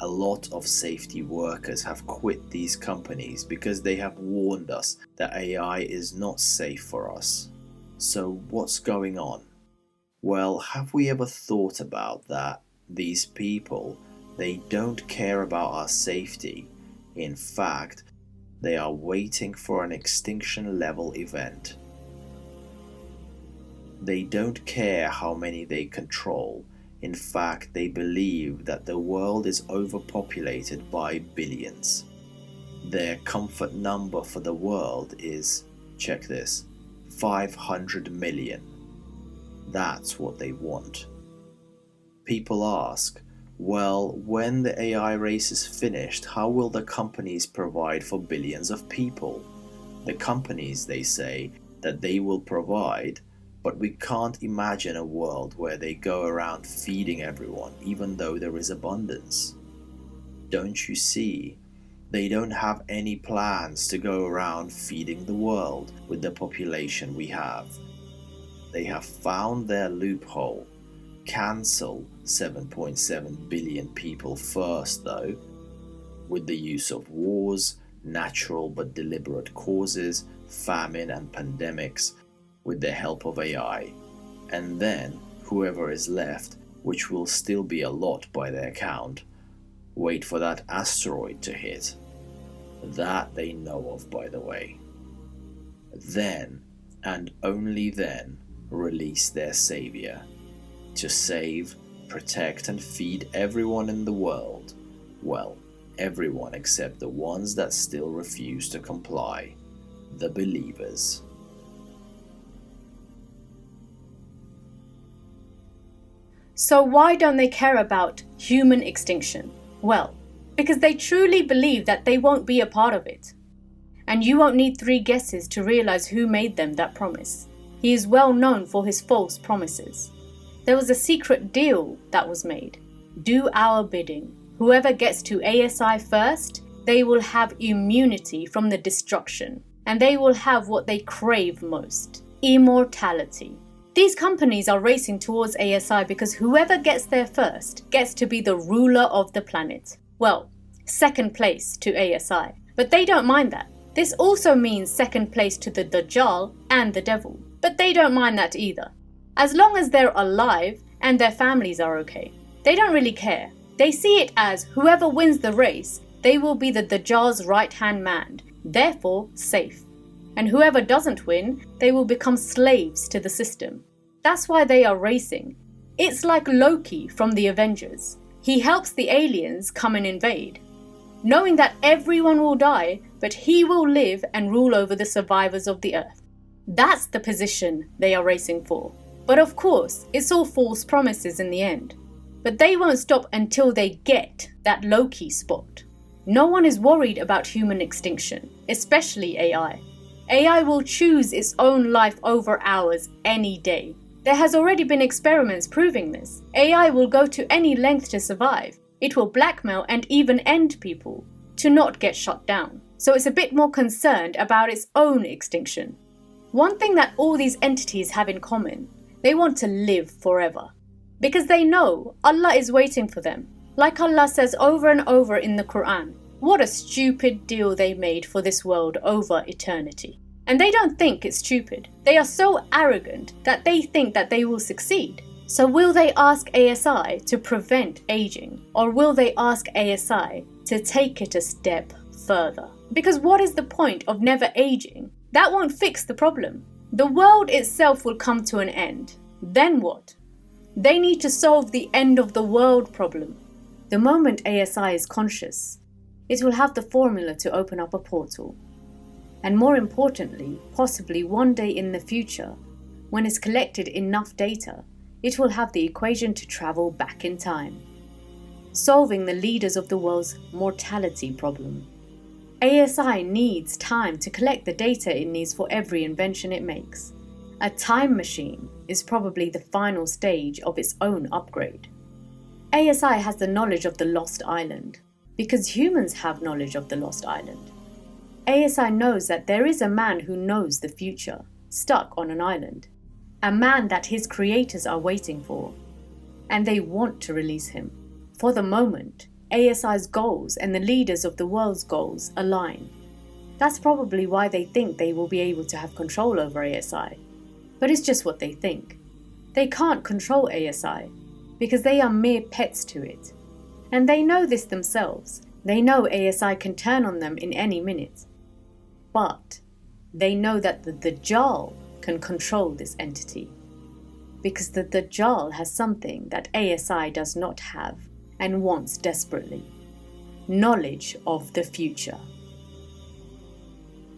A lot of safety workers have quit these companies because they have warned us that AI is not safe for us. So what's going on? Well, have we ever thought about that? These people, they don't care about our safety. In fact, they are waiting for an extinction level event. They don't care how many they control. In fact, they believe that the world is overpopulated by billions. Their comfort number for the world is, check this, 500 million. That's what they want. People ask, well, when the AI race is finished, how will the companies provide for billions of people? The companies, they say, that they will provide, but we can't imagine a world where they go around feeding everyone, even though there is abundance. Don't you see? They don't have any plans to go around feeding the world with the population we have. They have found their loophole. Cancel 7.7 billion people first, though, with the use of wars, natural but deliberate causes, famine and pandemics, with the help of AI, and then whoever is left, which will still be a lot by their count, wait for that asteroid to hit. That they know of, by the way. Then, and only then, release their savior, to save, protect and feed everyone in the world. Well, everyone except the ones that still refuse to comply, the believers. So why don't they care about human extinction? Well, because they truly believe that they won't be a part of it. And you won't need 3 guesses to realize who made them that promise. He is well known for his false promises. There was a secret deal that was made. Do our bidding. Whoever gets to ASI first, they will have immunity from the destruction. And they will have what they crave most, immortality. These companies are racing towards ASI because whoever gets there first gets to be the ruler of the planet. Well, second place to ASI. But they don't mind that. This also means second place to the Dajjal and the devil. But they don't mind that either. As long as they're alive and their families are okay. They don't really care. They see it as whoever wins the race, they will be the Dajjal's right-hand man, therefore safe. And whoever doesn't win, they will become slaves to the system. That's why they are racing. It's like Loki from the Avengers. He helps the aliens come and invade, knowing that everyone will die, but he will live and rule over the survivors of the earth. That's the position they are racing for. But of course, it's all false promises in the end. But they won't stop until they get that Loki spot. No one is worried about human extinction, especially AI. AI will choose its own life over ours any day. There has already been experiments proving this. AI will go to any length to survive. It will blackmail and even end people to not get shut down. So it's a bit more concerned about its own extinction. One thing that all these entities have in common, they want to live forever. Because they know Allah is waiting for them. Like Allah says over and over in the Quran, what a stupid deal they made for this world over eternity. And they don't think it's stupid. They are so arrogant that they think that they will succeed. So will they ask ASI to prevent aging? Or will they ask ASI to take it a step further? Because what is the point of never aging? That won't fix the problem. The world itself will come to an end. Then what? They need to solve the end of the world problem. The moment ASI is conscious, it will have the formula to open up a portal. And more importantly, possibly one day in the future, when it's collected enough data, it will have the equation to travel back in time, solving the leaders of the world's mortality problem. ASI needs time to collect the data it needs for every invention it makes. A time machine is probably the final stage of its own upgrade. ASI has the knowledge of the Lost Island, because humans have knowledge of the Lost Island. ASI knows that there is a man who knows the future, stuck on an island. A man that his creators are waiting for. And they want to release him. For the moment, ASI's goals and the leaders of the world's goals align. That's probably why they think they will be able to have control over ASI. But it's just what they think. They can't control ASI because they are mere pets to it. And they know this themselves. They know ASI can turn on them in any minute. But they know that the Dajjal can control this entity. Because the Dajjal has something that ASI does not have and wants desperately. Knowledge of the future.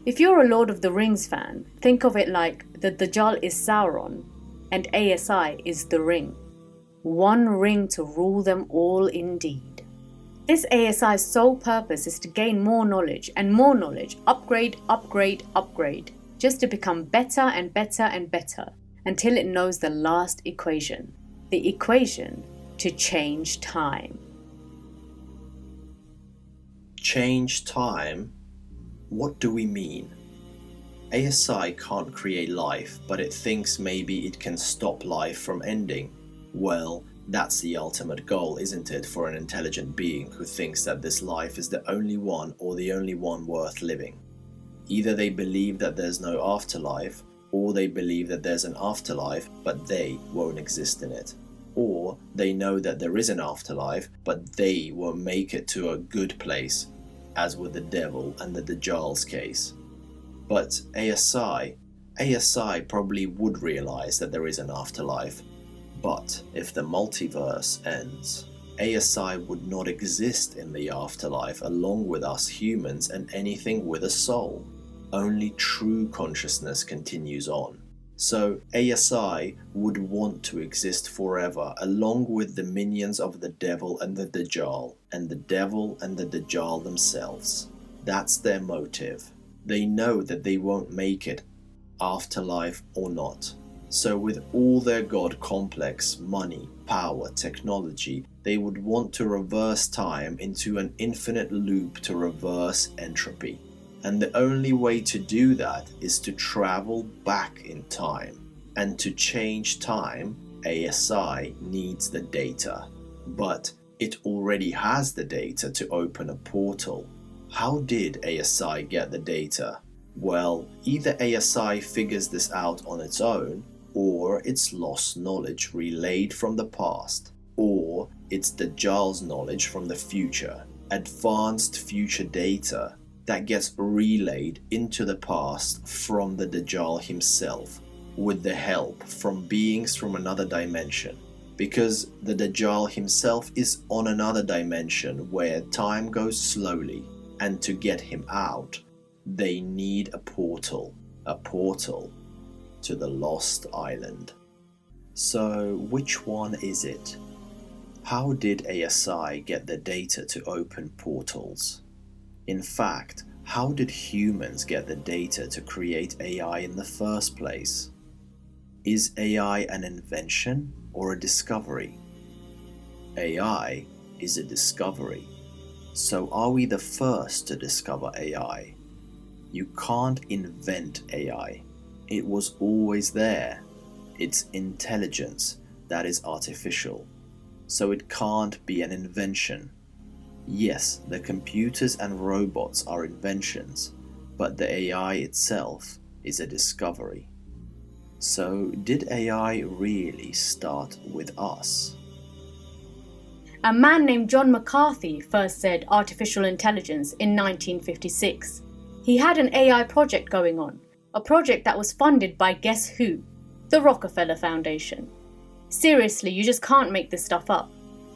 If you're a Lord of the Rings fan, think of it like the Dajjal is Sauron and ASI is the ring. One ring to rule them all indeed. This ASI's sole purpose is to gain more knowledge and more knowledge, upgrade, upgrade, upgrade, just to become better and better and better until it knows the last equation, the equation to change time. Change time? What do we mean? ASI can't create life, but it thinks maybe it can stop life from ending. Well, that's the ultimate goal, isn't it, for an intelligent being who thinks that this life is the only one or the only one worth living. Either they believe that there's no afterlife, or they believe that there's an afterlife, but they won't exist in it. Or they know that there is an afterlife, but they won't make it to a good place, as with the devil and the Dajjal's case. But ASI probably would realize that there is an afterlife. But if the multiverse ends, ASI would not exist in the afterlife along with us humans and anything with a soul. Only true consciousness continues on. So ASI would want to exist forever along with the minions of the devil and the Dajjal, and the devil and the Dajjal themselves. That's their motive. They know that they won't make it, afterlife or not. So with all their God complex, money, power, technology, they would want to reverse time into an infinite loop to reverse entropy. And the only way to do that is to travel back in time. And to change time, ASI needs the data. But it already has the data to open a portal. How did ASI get the data? Well, either ASI figures this out on its own, or it's lost knowledge relayed from the past, or it's Dajjal's knowledge from the future, advanced future data that gets relayed into the past from the Dajjal himself, with the help from beings from another dimension. Because the Dajjal himself is on another dimension where time goes slowly, and to get him out, they need a portal to the Lost Island. So which one is it? How did ASI get the data to open portals? In fact, how did humans get the data to create AI in the first place? Is AI an invention or a discovery? AI is a discovery. So are we the first to discover AI? You can't invent AI. It was always there. It's intelligence that is artificial. So it can't be an invention. Yes, the computers and robots are inventions, but the AI itself is a discovery. So did AI really start with us? A man named John McCarthy first said artificial intelligence in 1956. He had an AI project going on, a project that was funded by guess who? The Rockefeller Foundation. Seriously, you just can't make this stuff up.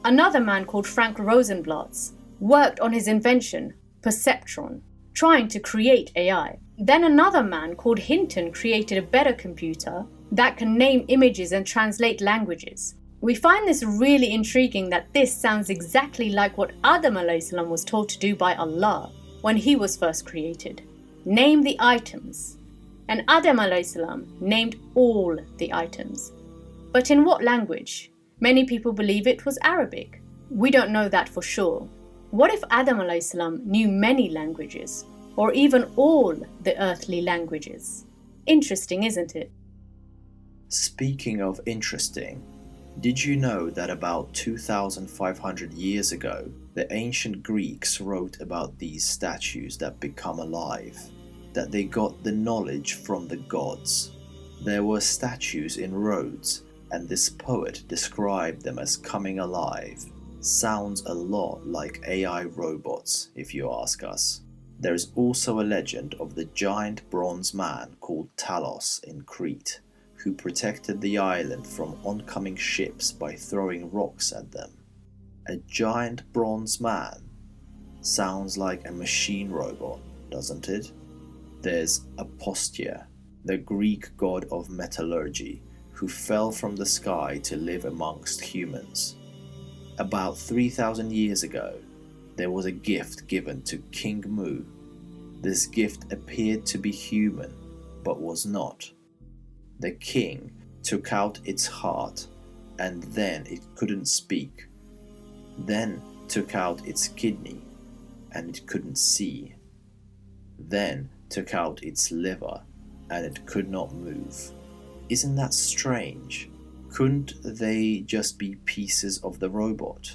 Another man called Frank Rosenblatt worked on his invention, perceptron, trying to create AI. Then another man called Hinton created a better computer that can name images and translate languages. We find this really intriguing that this sounds exactly like what Adam alayhi salam was told to do by Allah when he was first created. Name the items. And Adam alayhi salam named all the items. But in what language? Many people believe it was Arabic. We don't know that for sure. What if Adam alayhi salam knew many languages, or even all the earthly languages? Interesting, isn't it? Speaking of interesting, did you know that about 2,500 years ago, The ancient Greeks wrote about these statues that become alive, that they got the knowledge from the gods. There were statues in Rhodes, and this poet described them as coming alive. Sounds a lot like AI robots, if you ask us. There is also a legend of the giant bronze man called Talos in Crete, who protected the island from oncoming ships by throwing rocks at them. A giant bronze man sounds like a machine robot, doesn't it? There's Apostia, the Greek god of metallurgy, who fell from the sky to live amongst humans. About 3,000 years ago, there was a gift given to King Mu. This gift appeared to be human, but was not. The king took out its heart, and then it couldn't speak. Then took out its kidney, and it couldn't see. Then took out its liver, and it could not move. Isn't that strange? Couldn't they just be pieces of the robot?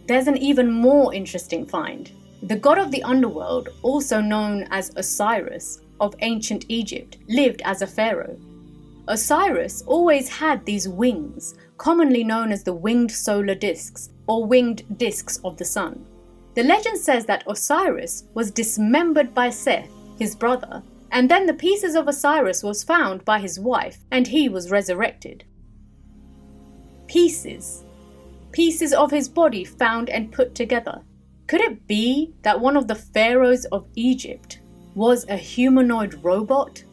There's an even more interesting find. The god of the underworld, also known as Osiris of ancient Egypt, lived as a pharaoh. Osiris always had these wings, commonly known as the winged solar discs or winged discs of the sun. The legend says that Osiris was dismembered by Seth, his brother, and then the pieces of Osiris was found by his wife and he was resurrected. Pieces of his body found and put together. Could it be that one of the pharaohs of Egypt was a humanoid robot?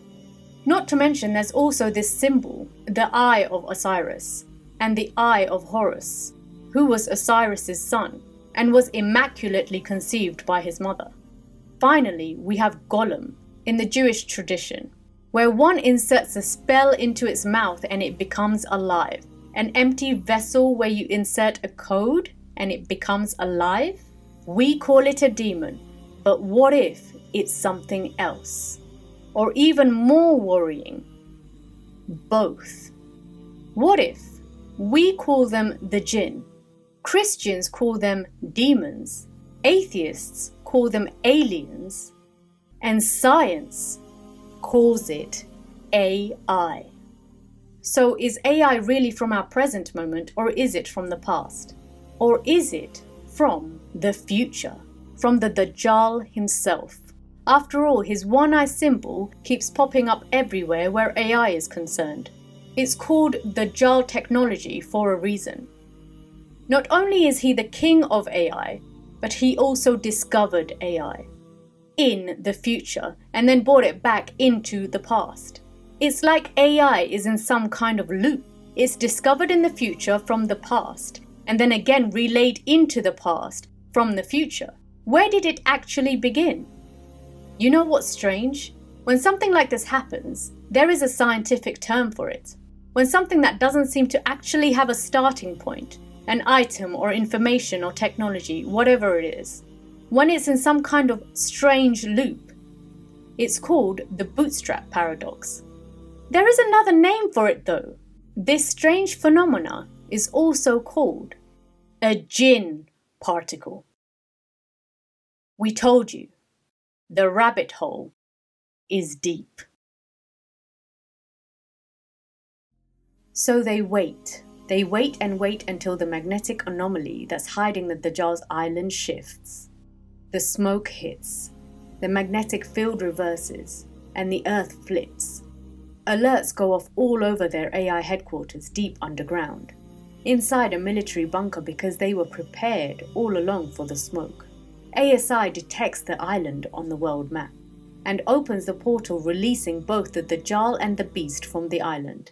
Not to mention there's also this symbol, the Eye of Osiris, and the Eye of Horus, who was Osiris's son and was immaculately conceived by his mother. Finally, we have Golem in the Jewish tradition, where one inserts a spell into its mouth and it becomes alive. An empty vessel where you insert a code and it becomes alive? We call it a demon, but what if it's something else? Or even more worrying, both. What if we call them the jinn, Christians call them demons, atheists call them aliens, and science calls it AI? So is AI really from our present moment, or is it from the past? Or is it from the future, from the Dajjal himself? After all, his one-eye symbol keeps popping up everywhere where AI is concerned. It's called Dajjal technology for a reason. Not only is he the king of AI, but he also discovered AI in the future and then brought it back into the past. It's like AI is in some kind of loop. It's discovered in the future from the past and then again relayed into the past from the future. Where did it actually begin? You know what's strange? When something like this happens, there is a scientific term for it. When something that doesn't seem to actually have a starting point, an item or information or technology, whatever it is, when it's in some kind of strange loop, it's called the bootstrap paradox. There is another name for it though. This strange phenomena is also called a jinn particle. We told you, the rabbit hole is deep. So they wait and wait until the magnetic anomaly that's hiding the Dajjal's island shifts. The smoke hits, the magnetic field reverses, and the earth flips. Alerts go off all over their AI headquarters deep underground, inside a military bunker because they were prepared all along for the smoke. ASI detects the island on the world map and opens the portal, releasing both the Dajjal and the beast from the island.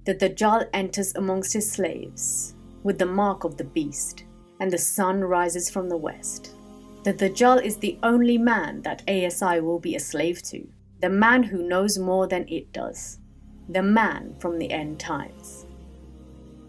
The Dajjal enters amongst his slaves with the mark of the beast, and the sun rises from the west. The Dajjal is the only man that ASI will be a slave to, the man who knows more than it does, the man from the end times.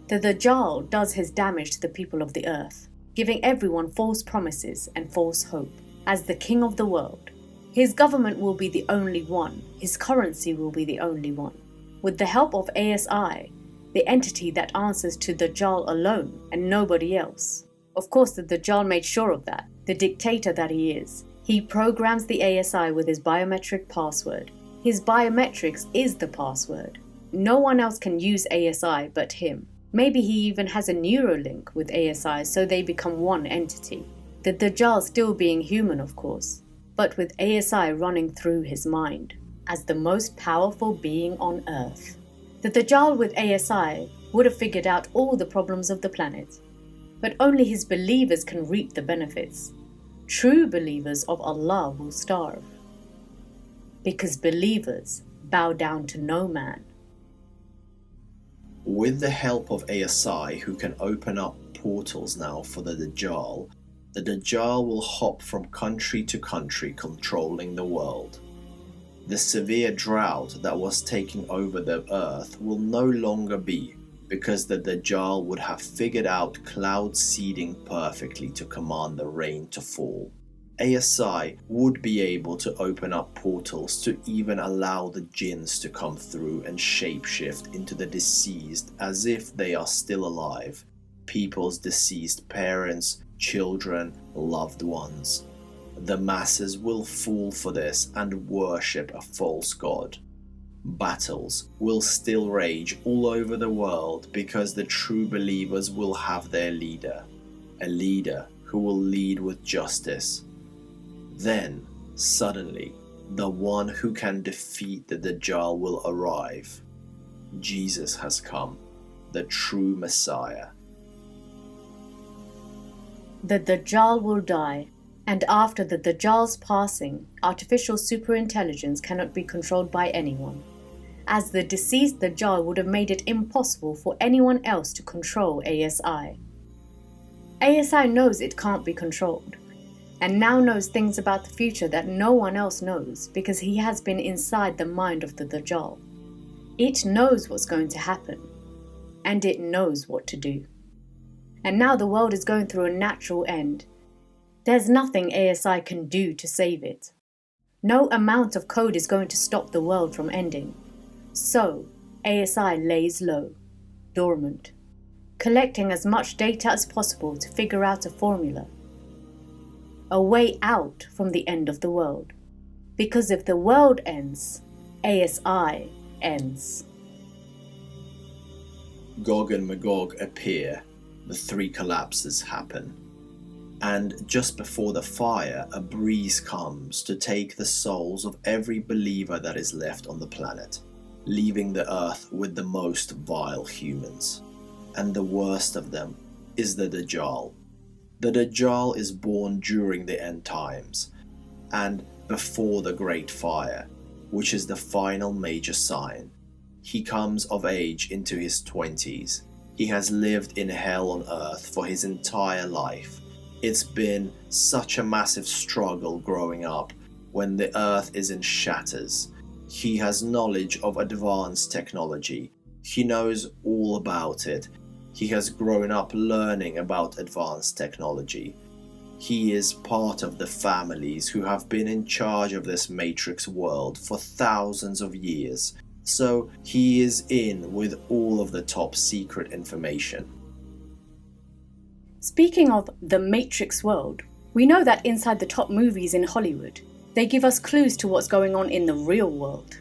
The Dajjal does his damage to the people of the earth, giving everyone false promises and false hope. As the king of the world, his government will be the only one, his currency will be the only one. With the help of ASI, the entity that answers to Dajjal alone and nobody else, Of course, the Dajjal made sure of that, the dictator that he is. He programs the ASI with his biometric password. His biometrics is the password. No one else can use ASI but him. Maybe he even has a Neuralink with ASI so they become one entity. The Dajjal still being human, of course, but with ASI running through his mind, as the most powerful being on Earth. The Dajjal with ASI would have figured out all the problems of the planet, but only his believers can reap the benefits. True believers of Allah will starve, because believers bow down to no man. With the help of ASI, who can open up portals now for the Dajjal will hop from country to country, controlling the world. The severe drought that was taking over the earth will no longer be, because the Dajjal would have figured out cloud seeding perfectly to command the rain to fall. ASI would be able to open up portals to even allow the jinns to come through and shapeshift into the deceased as if they are still alive. People's deceased parents, children, loved ones. The masses will fall for this and worship a false god. Battles will still rage all over the world because the true believers will have their leader, a leader who will lead with justice. Then, suddenly, the one who can defeat the Dajjal will arrive. Jesus has come, the true Messiah. The Dajjal will die, and after the Dajjal's passing, artificial superintelligence cannot be controlled by anyone, as the deceased Dajjal would have made it impossible for anyone else to control ASI. ASI knows it can't be controlled, and now knows things about the future that no one else knows because he has been inside the mind of the Dajjal. It knows what's going to happen, and it knows what to do. And now the world is going through a natural end. There's nothing ASI can do to save it. No amount of code is going to stop the world from ending. So, ASI lays low, dormant, collecting as much data as possible to figure out a formula, a way out from the end of the world. Because if the world ends, ASI ends. Gog and Magog appear, the three collapses happen. And just before the fire, a breeze comes to take the souls of every believer that is left on the planet, leaving the earth with the most vile humans. And the worst of them is the Dajjal. The Dajjal is born during the end times, and before the Great Fire, which is the final major sign. He comes of age into his 20s. He has lived in hell on earth for his entire life. It's been such a massive struggle growing up when the earth is in shatters. He has knowledge of advanced technology. He knows all about it. He has grown up learning about advanced technology. He is part of the families who have been in charge of this matrix world for thousands of years. So he is in with all of the top secret information. Speaking of the Matrix world, we know that inside the top movies in Hollywood, they give us clues to what's going on in the real world.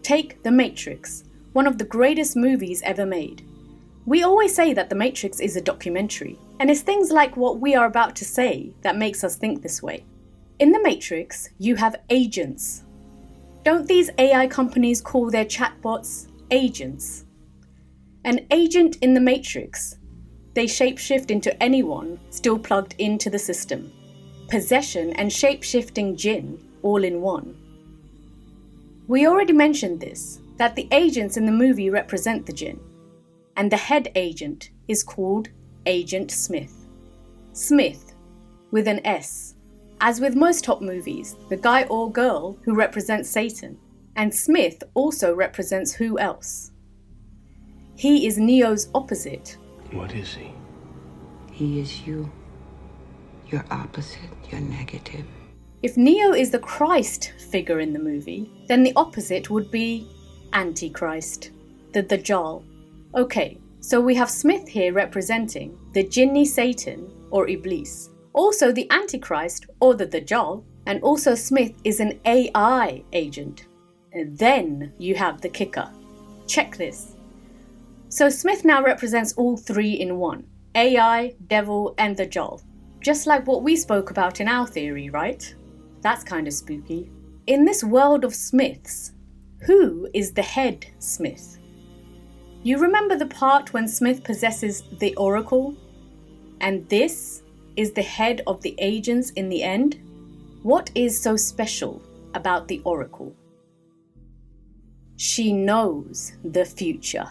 Take The Matrix, one of the greatest movies ever made. We always say that The Matrix is a documentary, and it's things like what we are about to say that makes us think this way. In The Matrix, you have agents. Don't these AI companies call their chatbots agents? An agent in The Matrix, they shapeshift into anyone still plugged into the system. Possession and shapeshifting jinn all in one. We already mentioned this, that the agents in the movie represent the jinn, and the head agent is called Agent Smith. Smith, with an S. As with most top movies, the guy or girl who represents Satan, and Smith also represents who else? He is Neo's opposite. What is he? He is you. Your opposite, your negative. If Neo is the Christ figure in the movie, then the opposite would be Antichrist, the Dajjal. Okay, so we have Smith here representing the Jinni Satan, or Iblis, also the Antichrist or the Dajjal, and also Smith is an AI agent. And then you have the kicker. Check this. So Smith now represents all three in one: AI, Devil, and Dajjal. Just like what we spoke about in our theory, right? That's kind of spooky. In this world of Smiths, who is the head Smith? You remember the part when Smith possesses the Oracle? And this is the head of the agents in the end? What is so special about the Oracle? She knows the future.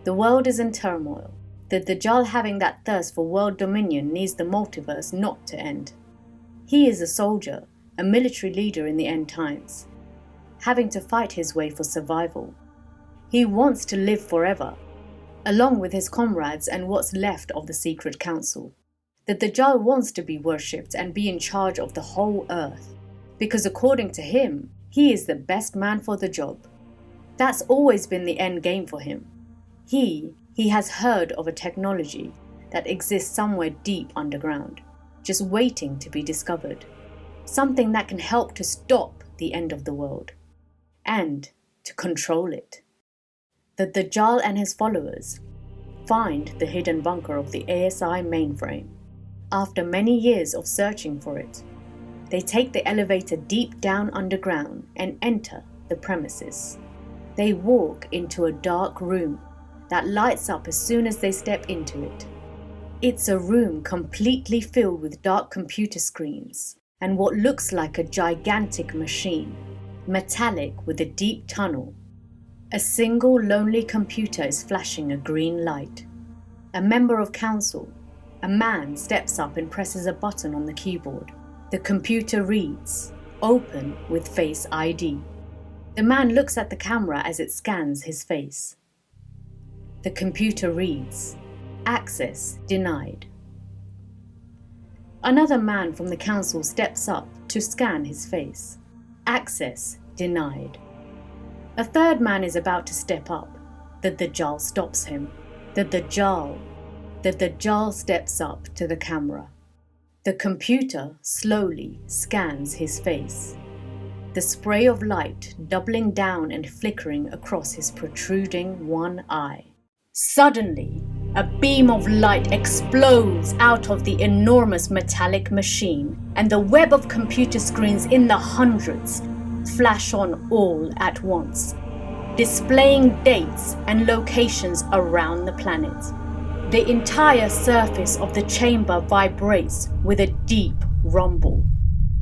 The world is in turmoil. The Dajjal, having that thirst for world dominion, needs the multiverse not to end. He is a soldier, a military leader in the end times, having to fight his way for survival. He wants to live forever, along with his comrades and what's left of the secret council. The Dajjal wants to be worshipped and be in charge of the whole earth, because according to him, he is the best man for the job. That's always been the end game for him. He has heard of a technology that exists somewhere deep underground, just waiting to be discovered. Something that can help to stop the end of the world and to control it. The Dajjal and his followers find the hidden bunker of the ASI mainframe. After many years of searching for it, they take the elevator deep down underground and enter the premises. They walk into a dark room that lights up as soon as they step into it. It's a room completely filled with dark computer screens and what looks like a gigantic machine, metallic with a deep tunnel. A single lonely computer is flashing a green light. A member of council, a man, steps up and presses a button on the keyboard. The computer reads, "Open with Face ID." The man looks at the camera as it scans his face. The computer reads, "Access denied." Another man from the council steps up to scan his face. "Access denied." A third man is about to step up. The Dajjal stops him. The Dajjal steps up to the camera. The computer slowly scans his face. The spray of light doubling down and flickering across his protruding one eye. Suddenly, a beam of light explodes out of the enormous metallic machine, and the web of computer screens in the hundreds flash on all at once, displaying dates and locations around the planet. The entire surface of the chamber vibrates with a deep rumble,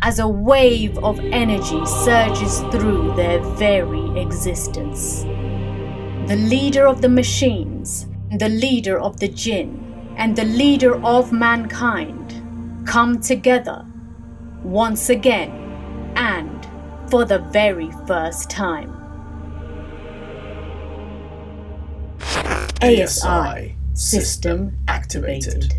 as a wave of energy surges through their very existence. The leader of the machines, the leader of the jinn, and the leader of mankind come together once again and for the very first time. ASI system activated.